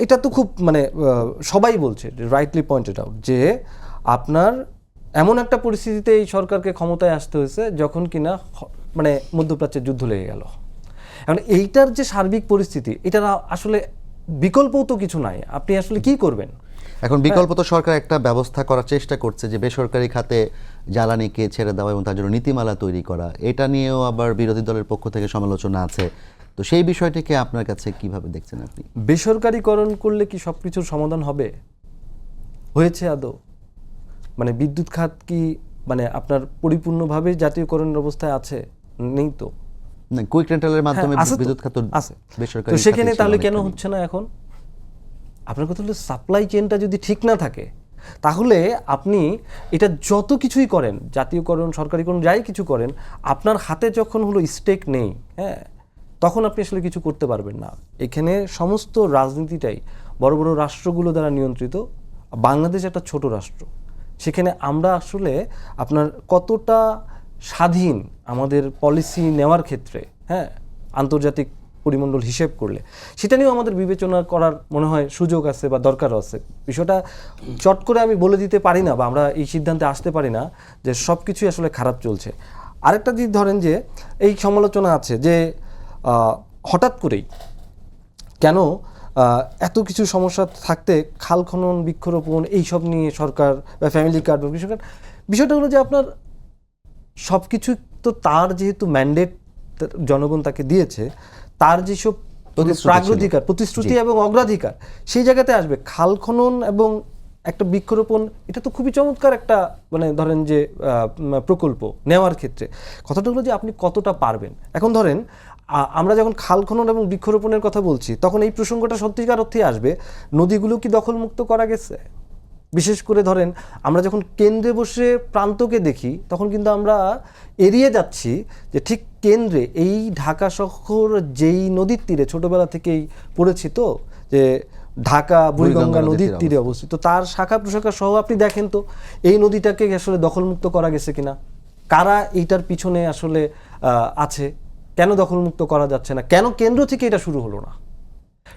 এটা তো খুব মানে সবাই বলছে, রাইটলি পয়েন্টেড আউট, যে আপনার এমন একটা পরিস্থিতিতে এই সরকারকে ক্ষমতায় আসতে হয়েছে যখন কিনা মানে মধ্যপ্রাচ্যের যুদ্ধ লেগে গেল। এখন এইটার যে সার্বিক পরিস্থিতি, এটার আসলে বিকল্পও তো কিছু নাই। আপনি আসলে কি করবেন? এখন বিকল্প তো সরকার একটা ব্যবস্থা করার চেষ্টা করছে যে বেসরকারি খাতে জ্বালানিকে ছেড়ে দেওয়া এবং তার জন্য নীতিমালা তৈরি করা। এটা নিয়েও আবার বিরোধী দলের পক্ষ থেকে সমালোচনা আছে। তো সেই বিষয়টিকে আপনার কাছে কিভাবে দেখছেন আপনি? বেসরকারীকরণ করলে কি সব কিছুর সমাধান হবে? হয়েছে আদৌ? মানে বিদ্যুৎ খাত কি মানে আপনার পরিপূর্ণভাবে জাতীয়করণের অবস্থায় আছে? নেই তো। কুইক রেন্টালের মাধ্যমে হ্যাঁ, আছে তো। বিদ্যুৎ খাত আছে। বেসরকারি তো সেখানে খাতে ছিল তাহলে কেন অনেকখানি। হচ্ছে না এখন? আপনার কথা হলো সাপ্লাই চেনটা যদি ঠিক না থাকে, তাহলে আপনি এটা যত কিছুই করেন, জাতীয়করণ, সরকারিকরণ, যাই কিছু করেন, আপনার হাতে যখন হলো স্টেক নেই, হ্যাঁ, তখন আপনি আসলে কিছু করতে পারবেন না। এখানে সমস্ত রাজনীতিটাই বড় বড় রাষ্ট্রগুলো দ্বারা নিয়ন্ত্রিত। বাংলাদেশ একটা ছোট রাষ্ট্র, সেখানে আমরা আসলে আপনার কতটা স্বাধীন আমাদের পলিসি নেওয়ার ক্ষেত্রে, হ্যাঁ, আন্তর্জাতিক পরিমণ্ডল হিসেব করলে, সেটা নিয়েও আমাদের বিবেচনা করার মনে হয় সুযোগ আছে বা দরকারও আছে। বিষয়টা চট করে আমি বলে দিতে পারি না বা আমরা এই সিদ্ধান্তে আসতে পারি না যে সব কিছুই আসলে খারাপ চলছে। আরেকটা দিক ধরেন যে এই সমালোচনা আছে যে হঠাৎ করেই কেন এত কিছু সমস্যা থাকতে খাল খনন, বৃক্ষরোপণ এইসব নিয়ে সরকার বা ফ্যামিলি কার্ড বা কৃষক কার্ড, বিষয়টা হলো যে আপনার সব কিছু তো তার যেহেতু ম্যান্ডেট জনগণ তাকে দিয়েছে, তার যেসব প্রাগ্রাধিকার, প্রতিশ্রুতি এবং অগ্রাধিকার, সেই জায়গাতে আসবে। খাল খনন এবং একটা বৃক্ষরোপণ, এটা তো খুবই চমৎকার একটা মানে ধরেন যে প্রকল্প নেওয়ার ক্ষেত্রে। কথাটা হলো যে আপনি কতটা পারবেন। এখন ধরেন আমরা যখন খাল খনন এবং বৃক্ষরোপণের কথা বলছি, তখন এই প্রসঙ্গটা সত্যিকার অর্থে আসবে, নদীগুলো কি দখলমুক্ত করা গেছে? বিশেষ করে ধরেন আমরা যখন কেন্দ্রে বসে প্রান্তকে দেখি, তখন কিন্তু আমরা এড়িয়ে যাচ্ছি যে ঠিক কেন্দ্রে এই ঢাকা শহর যেই নদীর তীরে ছোটবেলা থেকেই পড়েছি, তো যে ঢাকা বুড়িগঙ্গা নদীর তীরে অবস্থিত, তার শাখা প্রশাখা সহ আপনি দেখেন তো এই নদীটাকে আসলে দখলমুক্ত করা গেছে কিনা, কারা এইটার পিছনে আসলে আছে, কেন দখলমুক্ত করা যাচ্ছে না, কেন কেন্দ্র থেকে এটা শুরু হলো না?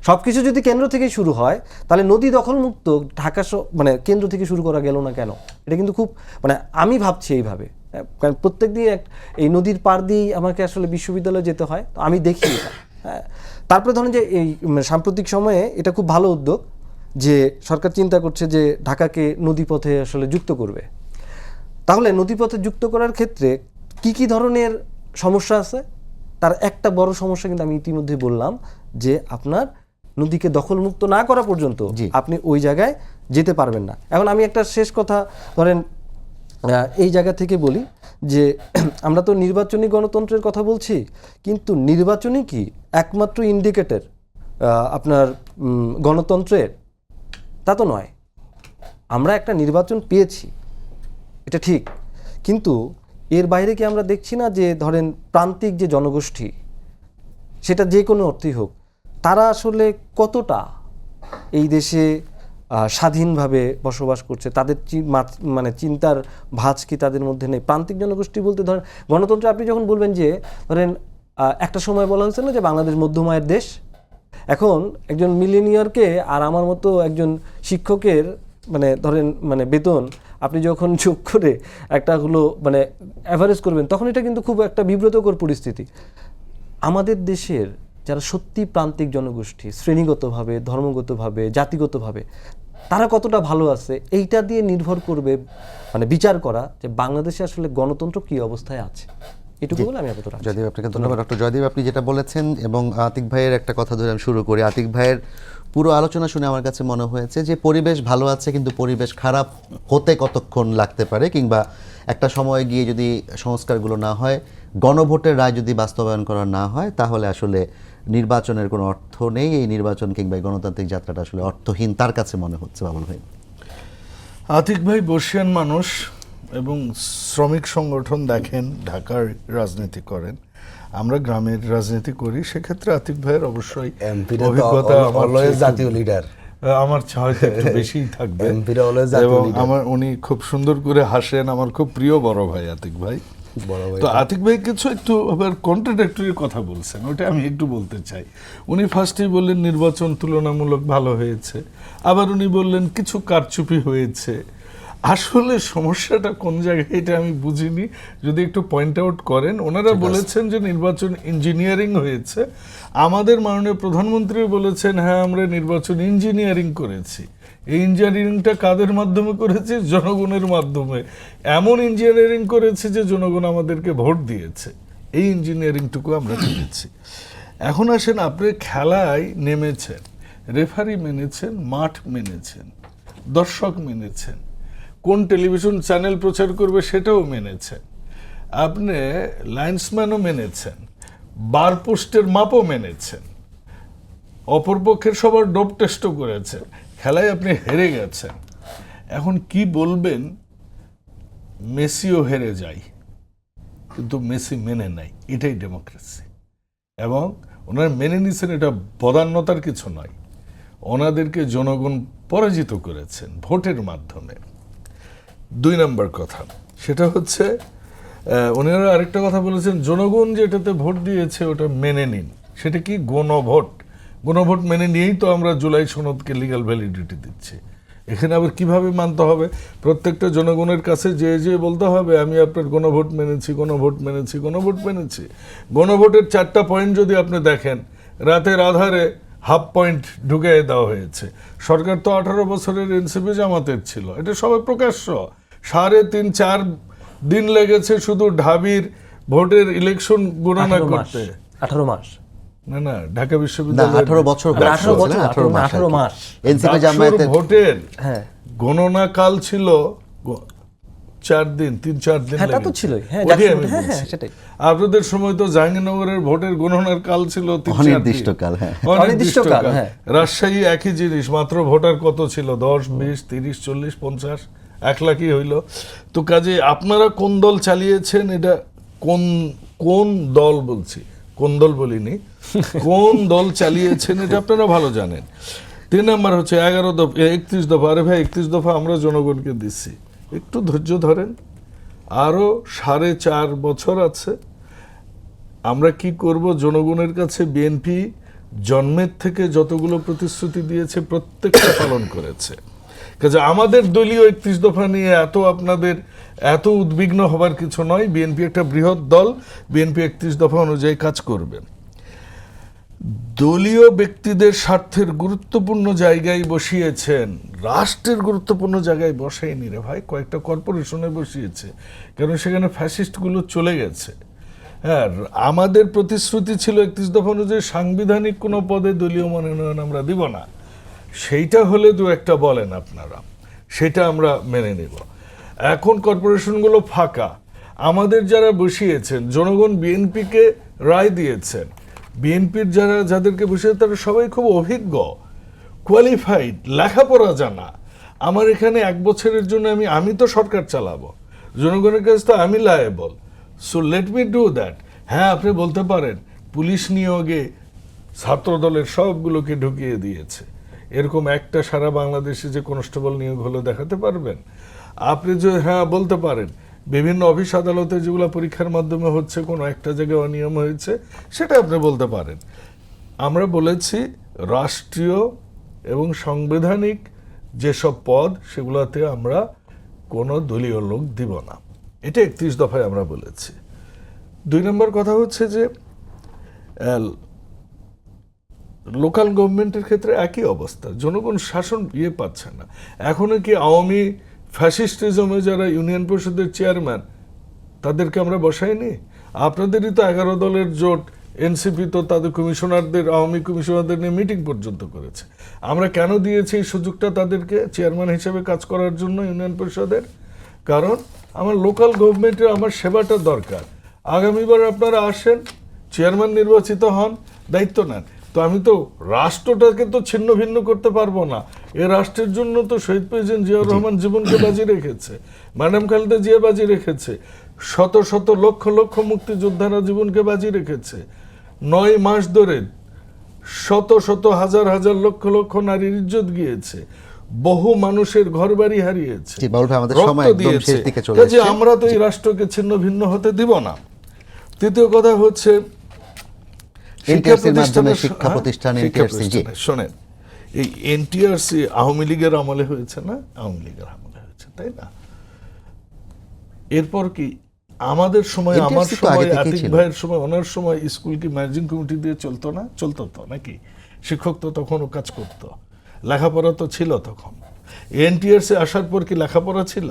সবকিছু যদি কেন্দ্র থেকে শুরু হয়, তাহলে নদী দখলমুক্ত ঢাকা মানে কেন্দ্র থেকে শুরু করা গেল না কেন? এটা কিন্তু খুব মানে আমি ভাবছি এইভাবে, কারণ প্রত্যেক দিন এই নদীর পার দিয়েই আমাকে আসলে বিশ্ববিদ্যালয়ে যেতে হয়, তো আমি দেখি এটা। হ্যাঁ, তারপরে ধরেন যে এই সাম্প্রতিক সময়ে এটা খুব ভালো উদ্যোগ যে সরকার চিন্তা করছে যে ঢাকাকে নদীপথে আসলে যুক্ত করবে। তাহলে নদীপথে যুক্ত করার ক্ষেত্রে কি কি ধরনের সমস্যা আছে? তার একটা বড় সমস্যা কিন্তু আমি ইতিমধ্যে বললাম যে আপনার নদীকে দখলমুক্ত না করা পর্যন্ত আপনি ওই জায়গায় যেতে পারবেন না। এখন আমি একটা শেষ কথা ধরেন এই জায়গা থেকে বলি যে আমরা তো নির্বাচনী গণতন্ত্রের কথা বলছি, কিন্তু নির্বাচনই কি একমাত্র ইন্ডিকেটর আপনার গণতন্ত্রের? তা তো নয়। আমরা একটা নির্বাচন পেয়েছি, এটা ঠিক, কিন্তু এর বাইরে কি আমরা দেখছি না যে ধরেন প্রান্তিক যে জনগোষ্ঠী, সেটা যে কোনো অর্থেই হোক, তারা আসলে কতটা এই দেশে স্বাধীনভাবে বসবাস করছে, তাদের মানে চিন্তার ভাঁজ কি তাদের মধ্যে নেই? প্রান্তিক জনগোষ্ঠী বলতে ধরেন গণতন্ত্রে আপনি যখন বলবেন যে ধরেন একটা সময় বলা হয়েছে না যে বাংলাদেশ মধ্যম আয়ের দেশ, এখন একজন মিলেনিয়ারকে আর আমার মতো একজন শিক্ষকের মানে ধরেন মানে বেতন আপনি যখন যোগ করে একটা হলো মানে অ্যাভারেজ করবেন, তখন এটা কিন্তু খুব একটা বিব্রতকর পরিস্থিতি। আমাদের দেশের যারা সত্যি প্রান্তিক জনগোষ্ঠী, শ্রেণীগতভাবে, ধর্মগতভাবে, জাতিগতভাবে, তারা কতটা ভালো আছে, এইটা দিয়ে নির্ভর করবে মানে বিচার করা যে বাংলাদেশে আসলে গণতন্ত্র কী অবস্থায় আছে। এটুকু বলে আমি আপাতত রাখছি। জয়দীপ, আপনাকে ধন্যবাদ। ডক্টর জয়দীপ, আপনি যেটা বলেছেন এবং আতিক ভাইয়ের একটা কথা ধরে আমি শুরু করি। আতিক ভাইয়ের পুরো আলোচনা শুনে আমার কাছে মনে হয়েছে যে পরিবেশ ভালো আছে, কিন্তু পরিবেশ খারাপ হতে কতক্ষণ লাগতে পারে, কিংবা একটা সময় গিয়ে যদি সংস্কারগুলো না হয়, গণভোটের রায় যদি বাস্তবায়ন করা না হয়, তাহলে আসলে নির্বাচনের কোনো অর্থ নেই। এই নির্বাচন কিংবা গণতান্ত্রিক যাত্রাটা আসলে অর্থহীন তার কাছে মনে হচ্ছে। বাবুল ভাই, আতিক ভাই বর্ষিয়ান মানুষ এবং শ্রমিক সংগঠন দেখেন, ঢাকার রাজনীতি করেন, আমরা গ্রামের রাজনীতি করি, সেক্ষেত্রে আতিক ভাইয়ের অবশ্যই এমপিরা অভিজ্ঞতা আমার অলওয়েজ চেয়ে জাতীয় লিডার, আমার হয়তো একটু বেশিই থাকবে। এমপিরা অলওয়েজ জাতীয় এবং লিডার। আমার উনি খুব সুন্দর করে হাসেন, আমার খুব প্রিয় বড় ভাই আতিক ভাই। বড় ভাই তো আতিক ভাই কিছু একটু আবার কন্ট্রাডিক্টরি কথা বলছেন, ওটা আমি একটু বলতে চাই। উনি ফার্স্টেই বললেন নির্বাচন তুলনামূলক ভালো হয়েছে, আবার উনি বললেন কিছু কারচুপি হয়েছে। আসলে সমস্যাটা কোন জায়গায় এটা আমি বুঝিনি, যদি একটু পয়েন্ট আউট করেন। ওনারা বলেছেন যে নির্বাচন ইঞ্জিনিয়ারিং হয়েছে, আমাদের মাননীয় প্রধানমন্ত্রী বলেছেন হ্যাঁ আমরা নির্বাচন ইঞ্জিনিয়ারিং করেছি। এই ইঞ্জিনিয়ারিংটা কাদের মাধ্যমে করেছি? জনগণের মাধ্যমে। এমন ইঞ্জিনিয়ারিং করেছি যে জনগণ আমাদেরকে ভোট দিয়েছে, এই ইঞ্জিনিয়ারিংটুকু আমরা করেছি। এখন আসেন, আপনি খেলায় নেমেছেন, রেফারি মেনেছেন, মাঠ মেনেছেন, দর্শক মেনেছেন, কোন টেলিভিশন চ্যানেল প্রচার করবে সেটাও মেনেছেন, আপনি লাইন্সম্যানও মেনেছেন, বার পোস্টের মাপও মেনেছেন, অপরপক্ষের সবার ডোপ টেস্টও করেছেন, খেলায় আপনি হেরে গেছেন। এখন কি বলবেন? মেসিও হেরে যায়, কিন্তু মেসি মেনে নাই, এটাই ডেমোক্রেসি। এবং ওনারা মেনে নিছেন, এটা বদান্যতার কিছু নয়, ওনাদেরকে জনগণ পরাজিত করেছেন ভোটের মাধ্যমে। 2 নম্বর কথা সেটা হচ্ছে, ওনারা আরেকটা কথা বলেছেন, জনগণ যেটাতে ভোট দিয়েছে ওটা মেনে নিন। সেটা কি? গণভোট। গণভোট মেনে নিয়েই তো আমরা জুলাই সনদকে লিগ্যাল ভ্যালিডিটি দিচ্ছি। এখানে আবার কিভাবে মানতে হবে? প্রত্যেকটা জনগণের কাছে যে বলতে হবে আমি আপনার গণভোট মেনেছি, গণভোট মেনেছি, গণভোট মেনেছি। গণভোটের 4টা পয়েন্ট যদি আপনি দেখেন, রাতের আধারে হাফ পয়েন্ট ঢুকিয়ে দেওয়া হয়েছে। সরকার তো 18 বছরের এনসিপি জামাতের ছিল, এটা সবাই প্রকাশ্য। 3.5-4 দিন লেগেছে শুধু ঢাবির ভোটের ইলেকশন গণনা করতে। 18 মাস না ঢাকা না, বিশ্ববিদ্যালয় 18 বছর 18 বছর, 18 মাস। এনসিপি জামায়াতের ভোটের হ্যাঁ গণনা কাল ছিল 4 দিন, 3-4 দিন হ্যাঁ তা তো লেগেছে। ছিলই, হ্যাঁ ওটাই আমি হ্যাঁ বলছি। সেটাই। আপনাদের সময় তো জাহাঙ্গীরনগরের ভোটের গণনার কাল ছিল 3-4 দিন। অনির্দিষ্টকাল, হ্যাঁ। অনির্দিষ্টকাল, হ্যাঁ। রাজশাহী একই জিনিস, মাত্র ভোটার কত ছিল? 10, 20, 30, 40, 50, 1 লাখই হইল। তো কাজে আপনারা কোন দল চালিয়েছেন, এটা কোন দল বলছি, কোন দল বলিনি, কোন দল চালিয়েছেন এটা আপনারা ভালো জানেন। 3 নাম্বার হচ্ছে 11 দফা, 31 দফা। আরে ভাই 31 দফা আমরা জনগণকে দিচ্ছি, একটু ধৈর্য ধরেন, আরো 4.5 বছর আছে। আমরা কি করব? জনগণের কাছে বিএনপি জন্মের থেকে যতগুলো প্রতিশ্রুতি দিয়েছে প্রত্যেকটা পালন করেছে। কাজে আমাদের দলীয় 31 দফা নিয়ে আপনাদের এত উদ্বিগ্ন হবার কিছু নয়। বিএনপি একটা বৃহৎ দল, বিএনপি 31 দফা অনুযায়ী কাজ করবে। দলীয় ব্যক্তিদের স্বার্থের গুরুত্বপূর্ণ জায়গায় বসিয়েছেন, রাষ্ট্রের গুরুত্বপূর্ণ জায়গায় বসায়নি রে ভাই, কয়েকটা কর্পোরেশনে বসিয়েছে, কারণ সেখানে ফ্যাসিস্টগুলো চলে গেছে। হ্যাঁ, আমাদের প্রতিশ্রুতি ছিল 31 দফা অনুযায়ী সাংবিধানিক কোনো পদে দলীয় মনোনয়ন আমরা দিব না। সেইটা হলে 2-1টা বলেন আপনারা, সেটা আমরা মেনে নেব। এখন কর্পোরেশনগুলো ফাঁকা, আমাদের যারা বসিয়েছেন, জনগণ বিএনপিকে রায় দিয়েছেন, বিএনপির যাদেরকে বসিয়েছে তারা সবাই খুব অভিজ্ঞ, কোয়ালিফাইড, লেখাপড়া জানা। আমার এখানে 1 বছরের জন্য আমি তো সরকার চালাবো, জনগণের কাছে তো আমি liable. So let me do that. হ্যাঁ, আপনি বলতে পারেন পুলিশ নিয়োগে ছাত্র দলের সবগুলোকে ঢুকিয়ে দিয়েছে, এরকম একটা সারা বাংলাদেশে যে কনস্টেবল নিয়োগ হলো দেখাতে পারবেন? আপনি যে হ্যাঁ বলতে পারেন বিভিন্ন অফিস আদালতে যেগুলো পরীক্ষার মাধ্যমে হচ্ছে, কোনো একটা জায়গায় অনিয়ম হয়েছে, সেটা আপনি বলতে পারেন। আমরা বলেছি রাষ্ট্রীয় এবং সাংবিধানিক যেসব পদ সেগুলোতে আমরা কোনো দলীয় লোক দিব না, এটা 31 দফায় আমরা বলেছি। 2 নম্বর কথা হচ্ছে যে লোকাল গভর্নমেন্টের ক্ষেত্রে একই অবস্থা, জনগণ শাসন পাচ্ছে না। এখনো কি আওয়ামী ফ্যাসিস্টিজমে যারা ইউনিয়ন পরিষদের চেয়ারম্যান তাদেরকে আমরা বসাইনি? আপনাদেরই তো 11 দলের জোট, এনসিপি তো তাদের কমিশনারদের, আওয়ামী কমিশনারদের নিয়ে মিটিং পর্যন্ত করেছে। আমরা কেন দিয়েছি এই সুযোগটা তাদেরকে চেয়ারম্যান হিসেবে কাজ করার জন্য ইউনিয়ন পরিষদের? কারণ আমার লোকাল গভর্নমেন্টের আমার সেবাটা দরকার। আগামীবার আপনারা আসেন, চেয়ারম্যান নির্বাচিত হন, দায়িত্ব নেন, তো আমি তো রাষ্ট্রটাকে তো ছিন্ন ভিন্ন করতে পারবো না। এ রাষ্ট্রের জন্য তো শহীদ প্রেসিডেন্ট জিয়াউর রহমান জীবনকে বাজি রেখেছে, ম্যাডাম খালেদা জিয়া বাজি রেখেছে, শত শত লক্ষ লক্ষ মুক্তিযোদ্ধারা জীবনকে বাজি রেখেছে। 9 মাস ধরে শত শত হাজার হাজার লক্ষ লক্ষ নারীর ইজ্জত গিয়েছে, বহু মানুষের ঘরবাড়ি হারিয়েছে, জি, বাবুল ভাই, আমাদের রক্ত সময় একদম দিয়েছে। শেষ দিকে চলে কাজে এসেছে। আমরা তো এই রাষ্ট্রকে ছিন্ন ভিন্ন হতে দিব না। তৃতীয় কথা হচ্ছে NTRC -র মাধ্যমে শিক্ষা প্রতিষ্ঠান, শিক্ষা NTRC, জি। প্রতিষ্ঠানে। শোনেন, এই এনটিআরসি আওয়ামী লীগের আমলে হয়েছে না? আওয়ামী লীগের আমলে হয়েছে, তাই না? এরপর কি আমাদের সময়, NTRC আমার তো আগে সময়, থেকেই আতিক ছিল। ভাইয়ের সময়, ওনার সময় স্কুল কি ম্যানেজিং কমিটি দিয়ে চলতো না? চলতো তো নাকি? শিক্ষক তো তখনও কাজ করতো, লেখাপড়া তো ছিল তখন। এনটিআরসি আসার পর কি লেখাপড়া ছিল?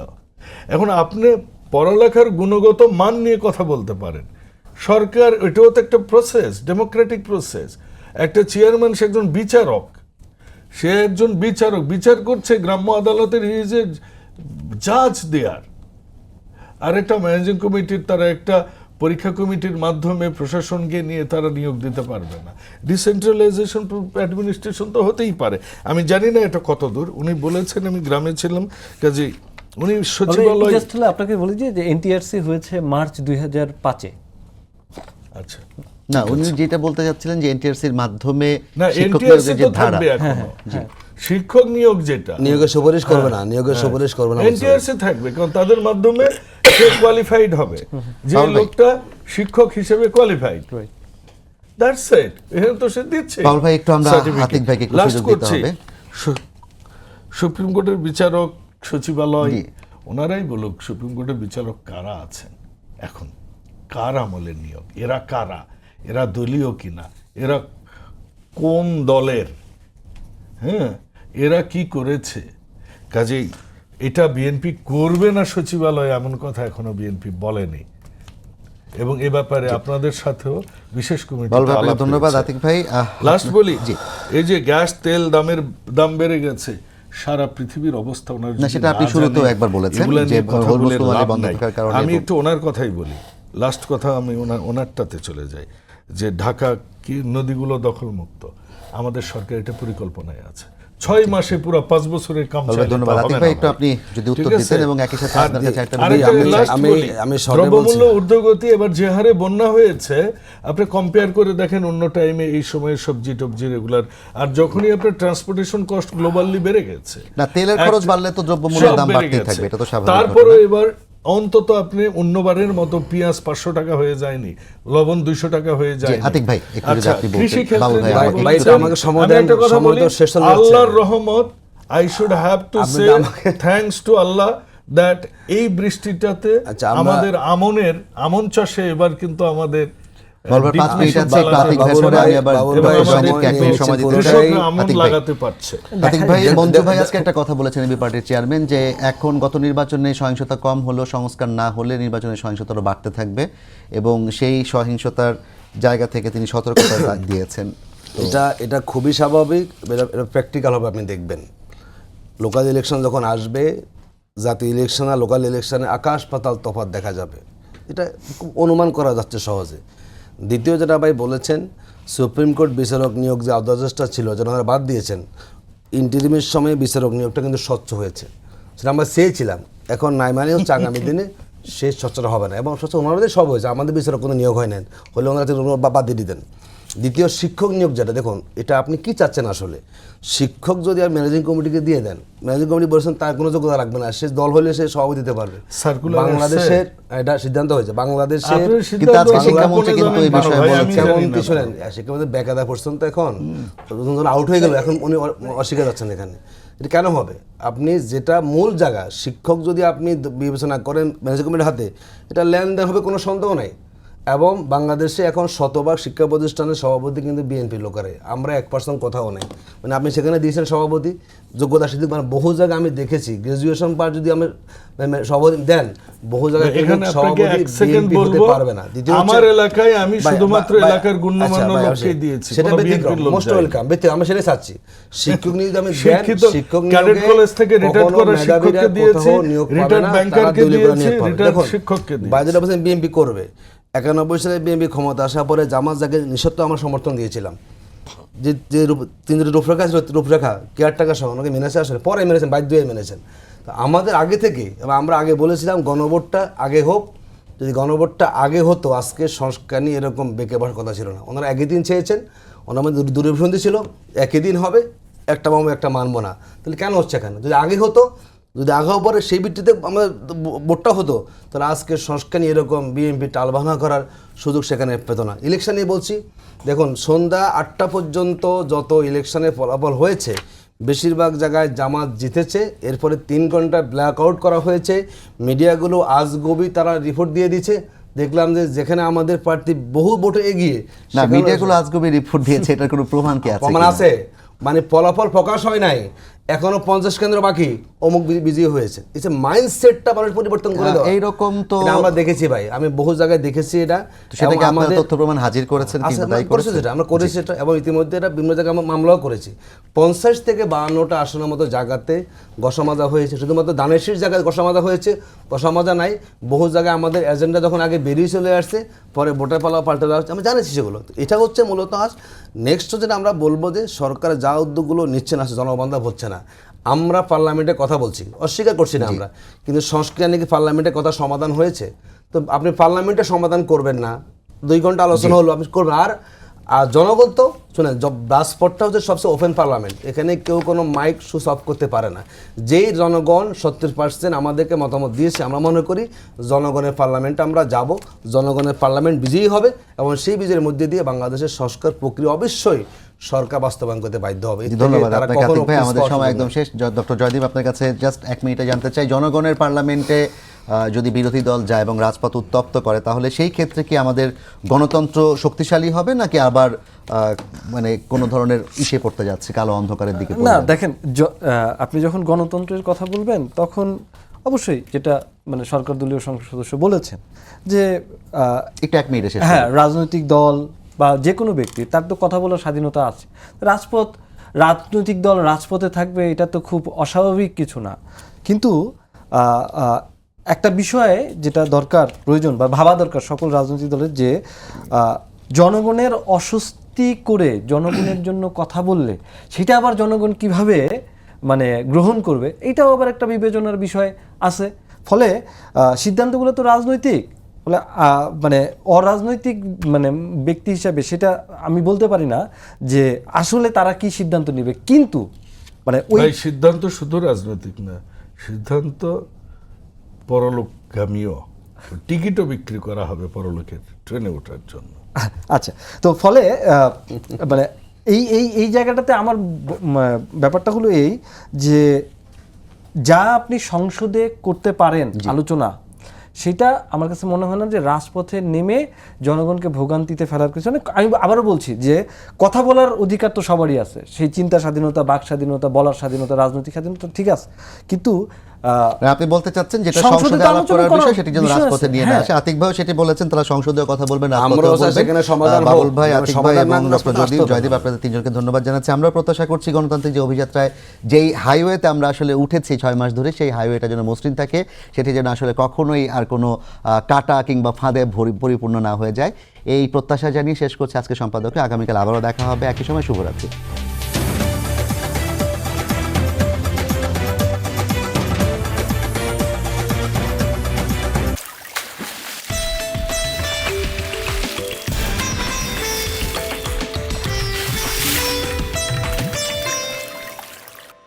এখন আপনি পড়ালেখার গুণগত মান নিয়ে কথা বলতে পারেন। সরকার, এটাও তো একটা প্রসেস, ডেমোক্রেটিক প্রসেস। একটা চেয়ারম্যান, সে একজন বিচারক, সে একজন বিচারক, বিচার করছে গ্রাম্য আদালতের, হি ইজ এ জাজ দেয়ার। আর একটা ম্যানেজিং কমিটির, তারা একটা পরীক্ষা কমিটির মাধ্যমে প্রশাসনকে নিয়ে তারা নিয়োগ দিতে পারবে না। ডিসেন্ট্রালাইজেশন অ্যাডমিনিস্ট্রেশন তো হতেই পারে, আমি জানি না এটা কত দূর। উনি বলেছেন, আমি গ্রামে ছিলাম, কাজে উনি সচিবালয়। জাস্ট হলে আপনাকে বলি যে এনটিআরসি হয়েছে মার্চ 2005-এ। আচ্ছা, না, উনি যেটা বলতে যাচ্ছিলেন যে এনটিআরসির মাধ্যমে না, শিক্ষক এনটিআরসি নিয়োগের যে তো ধারা, থাকবে এখনো। শিক্ষক নিয়োগ যেটা, নিয়োগের সুপারিশ করবে না, নিয়োগের সুপারিশ করবে না বলছে। এনটিআরসি থাকবে, কারণ তাদের মাধ্যমে সে কোয়ালিফাইড হবে, যে পাউল ভাই। লোকটা শিক্ষক হিসেবে কোয়ালিফাইড। That's it. এখানে তো সে দিচ্ছে। পাউল ভাই, একটু আমরা certificate। আতিক ভাইকে একটু Last সুযোগ দিতে করছি, হবে। সুপ্রিম কোর্টের বিচারক, সচিবালয়, জি। ওনারাই বলুক সুপ্রিম কোর্টের বিচারক কারা আছেন এখন, কার আমলের নিয়োগ, এরা কারা, এরা দলীয় কিনা, এরা কোন দলের, হ্যাঁ, এরা কি করেছে। কাজেই এটা বিএনপি করবে না সচিবালয়, এমন কথা এখনো বিএনপি বলেনি। এবং এ ব্যাপারে আপনাদের সাথেও বিশেষ কমিটি পাউল ভাই, আপনাকে ধন্যবাদ। আতিক ভাই, লাস্ট বলি, জি। এই যে গ্যাস তেল দাম বেড়ে গেছে, সারা পৃথিবীর অবস্থা ওনার না, যদি সেটা আপনি না শুরুতেও জানেন, একবার বলেছেন এগুলা যে নিয়ে কথা হরমুজ বলে প্রণালী লাভ বন্ধ নাই। থাকার কারণে আমি একটু ওনার কথাই বলি, লাস্ট কথা আমি ওনারটাতে চলে যাই, যে ঢাকা কি নদীগুলো দখলমুক্ত, আমাদের সরকার এটা পরিকল্পনায় আছে। 6 মাসে পুরো 5 বছরের কাম পাউল ভাই, চাইলে ধন্যবাদ। তা আতিক হবে ভাই, না একটু ভাই। আপনি যদি উত্তর ঠিক আছে? দিতেন, এবং একই সাথে আর আপনার কাছে একটা আরেকটা আমি- last আমি- বলি, আমি শর্টে দ্রব্যমূল্য বলছি। ঊর্ধ্বগতি এবার যে হারে বন্যা হয়েছে, আপনি কম্পেয়ার করে দেখেন অন্য টাইমে এই সময়ে সবজি টবজি রেগুলার, আর যখনই আপনার ট্রান্সপোর্টেশন কস্ট গ্লোবালি বেড়ে গেছে, না, তেলের খরচ বাড়লে তো দ্রব্যমূল্যের সব দাম বেড়ে বাড়তেই গেছে। থাকবে, এটা তো স্বাভাবিক তারপরে ঘটনা। এবার অন্তত আপনি অন্যবারের মতো পেঁয়াজ 500 টাকা হয়ে যায়নি, লবণ 200 টাকা হয়ে যায়। আতিক ভাই, একটু যদি আপনি বলতেন। কৃষি বাবুল ভাই, ক্ষেত্রে আমাকে ভাই, একটু আমাকে সময় আমি দেন, একটা কথা সময় বলি, তো শেষ হয়ে যাচ্ছে। আল্লাহর রহমত, আই শুড হ্যাভ টু আপনি সে তো আমাকে- থ্যাঙ্কস টু আল্লাহ দ্যাট এই বৃষ্টিটাতে আচ্ছা, আমরা- আমাদের আমন চাষে এবার কিন্তু আমাদের বাবুল ভাই, 5 মিনিট আছে, একটু আতিক ভাই, বাবুল পরে আমি ভাই, আবার বাবুল ভাই, সঞ্জিতকে 1 মিনিট সময় দিতে চাই। কৃষকরা আমন আতিক ভাই, লাগাতে পারছে। আতিক ভাই, দেখা- মঞ্জু ভাই দেখা- আজকে একটা কথা বলেছেন, এবি পার্টির চেয়ারম্যান, যে এখন গত নির্বাচনে সহিংসতা কম হলো, সংস্কার না হলে নির্বাচনে সহিংসতা আরো বাড়তে থাকবে, এবং সেই সহিংসতার জায়গা থেকে তিনি সতর্কতা দিয়েছেন। এটা খুবই স্বাভাবিক, এটা প্র্যাকটিক্যাল হবে। আপনি দেখবেন লোকাল ইলেকশন যখন আসবে, জাতীয় ইলেকশন আর লোকাল ইলেকশনে আকাশ পাতাল তফাৎ দেখা যাবে, এটা খুব অনুমান করা যাচ্ছে সহজে। দ্বিতীয় যেটা ভাই বলেছেন, সুপ্রিম কোর্ট বিচারক নিয়োগ যে অধ্যাদেশটা ছিল, যেটা ওনারা বাদ দিয়েছেন, ইন্টারিমের সময় বিচারক নিয়োগটা কিন্তু স্বচ্ছ হয়েছে, সেটা আমরা চেয়েছিলাম। এখন নাই মানে হচ্ছে আগামী দিনে সেই স্বচ্ছতা হবে না, এবং স্বচ্ছ ওনাদের সব হয়েছে, আমাদের বিচারক কোনো নিয়োগ হয় না, হলে ওনারা বাদ দিয়ে দিতেন। দ্বিতীয়, শিক্ষক নিয়োগ যেটা, দেখুন এটা আপনি কি চাচ্ছেন আসলে। শিক্ষক যদি আর ম্যানেজিং কমিটিকে দিয়ে দেন, ম্যানেজিং কমিটি বলেছেন তার কোনো যোগ্যতা রাখবে না, সে দল হলে সে সভাপতি দিতে পারবে। Circular বাংলাদেশের এটা সিদ্ধান্ত হয়েছে, বাংলাদেশের আপনার কিন্তু সিদ্ধান্ত আজকে আপনি শিক্ষামন্ত্রী কোনে কিন্তু এই জানেন বিষয়ে ভাই, আমি বলেছেন। জানি যেমন না। কি শোনেন, শিক্ষামন্ত্রী বেকায়দা পড়ছেন তো, এখন আউট হয়ে গেল, এখন উনি অস্বীকার যাচ্ছেন এখানে। এটা কেন হবে? আপনি যেটা মূল জায়গা, শিক্ষক যদি আপনি বিবেচনা করেন ম্যানেজিং কমিটির হাতে, এটা লেনদেন হবে, কোনো সন্দেহ নাই। এবং বাংলাদেশে এখন শতভাগ শিক্ষা প্রতিষ্ঠানের সভাপতি কিন্তু বিএনপি লোকেরাই, আমরা 1% কোথাও নেই। মানে আপনি সেখানে দিয়েছেন সভাপতি যোগ্যতা সিদ্ধি, মানে বহু জায়গায় আমি দেখেছি গ্রাজুয়েশন পার যদি আমি সভাপতি দেন, বহু জায়গায় এখানে আপনাকে সভাপতি 1 সেকেন্ড বিএনপি হতে বলবো, পারবে না। দ্বিতীয় হচ্ছে- আমার এলাকায় আমি ভাই, শুধুমাত্র ভাই, এলাকার গণ্যমান্য আচ্ছা, ভাই, লোককে দিয়েছি, সেটা কোনো ব্যতিক্রম, বিএনপির লোক মোস্ট যায়নি। ওয়েলকাম। আমি সেটাই চাচ্ছি, শিক্ষক নিয়োগ আমি দেন, শিক্ষিত শিক্ষক ক্যাডেট নিয়োগে কলেজ থেকে রিটায়ার্ড কখনো করা শিক্ষককে মেধাবীরা দিয়েছি, কোথাও নিয়োগ পাবে রিটায়ার্ড না, ব্যাংকারকে তারা দলীয় দিয়েছি, নিয়োগ পাবে। রিটায়ার্ড দেখুন, শিক্ষককে দিয়েছি। বাইরে বলছেন বিএনপি করবে, 91 সালে বিএনপি ক্ষমতা আসার পরে জামাত যাকে নিঃশর্ত আমরা সমর্থন দিয়েছিলাম, যে তিনি রূপরেখা ছিল, রূপরেখা কেয়ারটেকার সহ ওনাকে মেনেছে, আসলে পরে মেনেছেন, বাধ্য হয়ে মেনেছেন। তো আমাদের আগে থেকে, এবং আমরা আগে বলেছিলাম গণভোটটা আগে হোক, যদি গণভোটটা আগে হতো আজকে সংস্কার নিয়ে এরকম বেঁকে বসার কথা ছিল না। ওনারা একই দিন চেয়েছেন, ওনার মধ্যে দূরভিসন্ধি ছিল, একই দিন হবে, একটা মামু একটা মানবো না, তাহলে কেন হচ্ছে এখানে? যদি আগে হতো, যদি আগে পরে সেই ভিত্তিতে আমাদের ভোটটা হতো, তাহলে আজকে সংস্কার নিয়ে এরকম বিএনপি টালবাহানা করার সুযোগ সেখানে পেত না। ইলেকশন নিয়ে বলছি, দেখুন সন্ধ্যা 8টা পর্যন্ত যত ইলেকশনের ফলাফল হয়েছে, বেশিরভাগ জায়গায় জামাত জিতেছে। এরপরে 3 ঘন্টা ব্ল্যাক আউট করা হয়েছে, মিডিয়াগুলো আজগবি তারা রিপোর্ট দিয়ে দিচ্ছে। দেখলাম যে যেখানে আমাদের প্রার্থী বহু ভোটে এগিয়ে, না, সেখানে- মিডিয়াগুলো আজকে রিপোর্ট দিয়েছে, এটার কোনো প্রমাণ কি আছে? প্রমাণ কিনা? আছে, মানে ফলাফল প্রকাশ হয় নাই, এখনো 50 কেন্দ্র বাকি, অমুক বিজয়ী হয়েছে। এই মাইন্ডসেটটা মানুষ পরিবর্তন করে দেওয়া, এইরকম তো এটা আমরা দেখেছি ভাই, আমি বহু জায়গায় দেখেছি এটা। তো সেটাকে এবং আপনারা আমাদের- তথ্য প্রমাণ হাজির করেছেন আচ্ছা, কিংবা আমরা দায়ী করেছি করেছেন? যেটা, আমরা করেছি এটা, এবং ইতিমধ্যে এটা বিভিন্ন জায়গায় আমরা মামলাও করেছি। 50 থেকে 52টা আসনের মতো জায়গাতে গসামাজা হয়েছে, শুধুমাত্র দানেশের জায়গায় গসামাজা হয়েছে, গসামাজা নাই। বহু জায়গায় আমাদের এজেন্ডা যখন আগে বেরিয়ে চলে আসছে, পরে ভোটার পালা পাল্টে দেওয়া হচ্ছে, আমরা জানিছি সেগুলো। তো এটা হচ্ছে মূলত আজ নেক্সট যেটা আমরা বলবো যে সরকার যা উদ্যোগগুলো নিচ্ছে না, জনবান্ধব হচ্ছে না। আমরা পার্লামেন্টে কথা বলছি, অস্বীকার করছি না আমরা, কিন্তু সংস্কার নাকি পার্লামেন্টে কথা সমাধান হয়েছে। তো আপনি পার্লামেন্টে সমাধান করবেন না, 2 ঘন্টা আলোচনা হলো, আপনি করবেন। আর জনগণ তো শুনেন, রাজপথটা হচ্ছে সবচেয়ে ওপেন পার্লামেন্ট, এখানে কেউ কোনো মাইক সুইচ অফ করতে পারে না। যেই জনগণ 70% আমাদেরকে মতামত দিয়েছে, আমরা মনে করি জনগণের পার্লামেন্টে আমরা যাব, জনগণের পার্লামেন্ট বিজয়ী হবে, এবং সেই বিজয়ের মধ্যে দিয়ে বাংলাদেশের সংস্কার প্রক্রিয়া অবশ্যই সরকার বাস্তবায়ন করতে বাধ্য হবে। এর থেকে ধন্যবাদ তারা আপনাকে কখনো আতিক ভাই। আমাদের পিছপা সময় হবেন একদম না। শেষ। ডক্টর জয়দীপ, আপনার কাছে জাস্ট 1 মিনিটে জানতে চাই, জনগণের পার্লামেন্টে যদি বিরোধী দল যায় এবং রাজপথ উত্তপ্ত করে, তাহলে সেই ক্ষেত্রে কি আমাদের গণতন্ত্র শক্তিশালী হবে, নাকি আবার মানে কোনো ধরনের ইসে পড়তে যাচ্ছে, কালো অন্ধকারের দিকে পড়ে না যাবে? দেখেন, আপনি যখন গণতন্ত্রের কথা বলবেন তখন অবশ্যই যেটা মানে সরকার দলীয় সংসদ সদস্য বলেছেন যে একটু 1 মিনিটে শেষ হ্যাঁ, করুন। রাজনৈতিক দল বা যে কোনো ব্যক্তি, তার তো কথা বলার স্বাধীনতা আছে। রাজনৈতিক দল রাজপথে থাকবে, এটা তো খুব অস্বাভাবিক কিছু না। কিন্তু একটা বিষয়ে যেটা দরকার, প্রয়োজন বা ভাবা দরকার সকল রাজনৈতিক দলের, যে জনগণের অস্বস্তি করে জনগণের জন্য কথা বললে সেটা আবার জনগণ কিভাবে মানে গ্রহণ করবে, এটাও আবার একটা বিবেচনার বিষয় আছে। ফলে সিদ্ধান্তগুলো তো রাজনৈতিক, ফলে মানে অরাজনৈতিক মানে ব্যক্তি হিসাবে সেটা আমি বলতে পারি না যে আসলে তারা কি সিদ্ধান্ত নেবে। কিন্তু মানে ওই ভাই, সিদ্ধান্ত শুধু রাজনৈতিক না, সিদ্ধান্ত পরলোকগামীও। টিকিটও বিক্রি করা হবে পরলোকের ট্রেনে ওঠার জন্য। আচ্ছা, তো ফলে মানে এই জায়গাটাতে আমার ব্যাপারটা হলো এই যে যা আপনি সংসদে করতে পারেন আলোচনা, সেটা আমার কাছে মনে হয় না যে রাজপথে নেমে জনগণকে ভোগান্তিতে ফেলার কিছু। আমি আবারও বলছি যে কথা বলার অধিকার তো সবারই আছে, সেই চিন্তা স্বাধীনতা, বাক স্বাধীনতা, বলার স্বাধীনতা, রাজনৈতিক স্বাধীনতা ঠিক আছে, কিন্তু আপনি বলতে চাচ্ছেন যেটা সংসদে সংসদে তো আলাপ আলোচনা করার করার বিষয়, সেটি যেন বিষয় রাজপথে আছে। নিয়ে না হ্যাঁ। আসে। আতিক ভাই সেটি বলেছেন, তারা সংসদেও কথা বলবেন, আমরাও রাজপথেও চাই বলবেন। সেখানে সমাধান হোক। বাবুল ভাই, আতিক ভাই সমাধান না এবং হলে ডক্টর রাজপথে আসতে হবে জয়দীপ, না। আপনাদের তিনজনকে ধন্যবাদ জানাচ্ছি। আমরা প্রত্যাশা করছি গণতান্ত্রিক যে অভিযাত্রায় যেই হাইওয়েতে আমরা আসলে উঠেছি 6 মাস ধরে, সেই হাইওয়েটা যেন মসৃণ থাকে, সেটি যেন আসলে কখনোই আর কোনো কাটা কিংবা ফাঁদে পরিপূর্ণ না হয়ে যায়, এই প্রত্যাশা জানিয়ে শেষ করছি আজকে সম্পাদকে। আগামীকাল আবারও দেখা হবে একই সময়। শুভরাত্রি।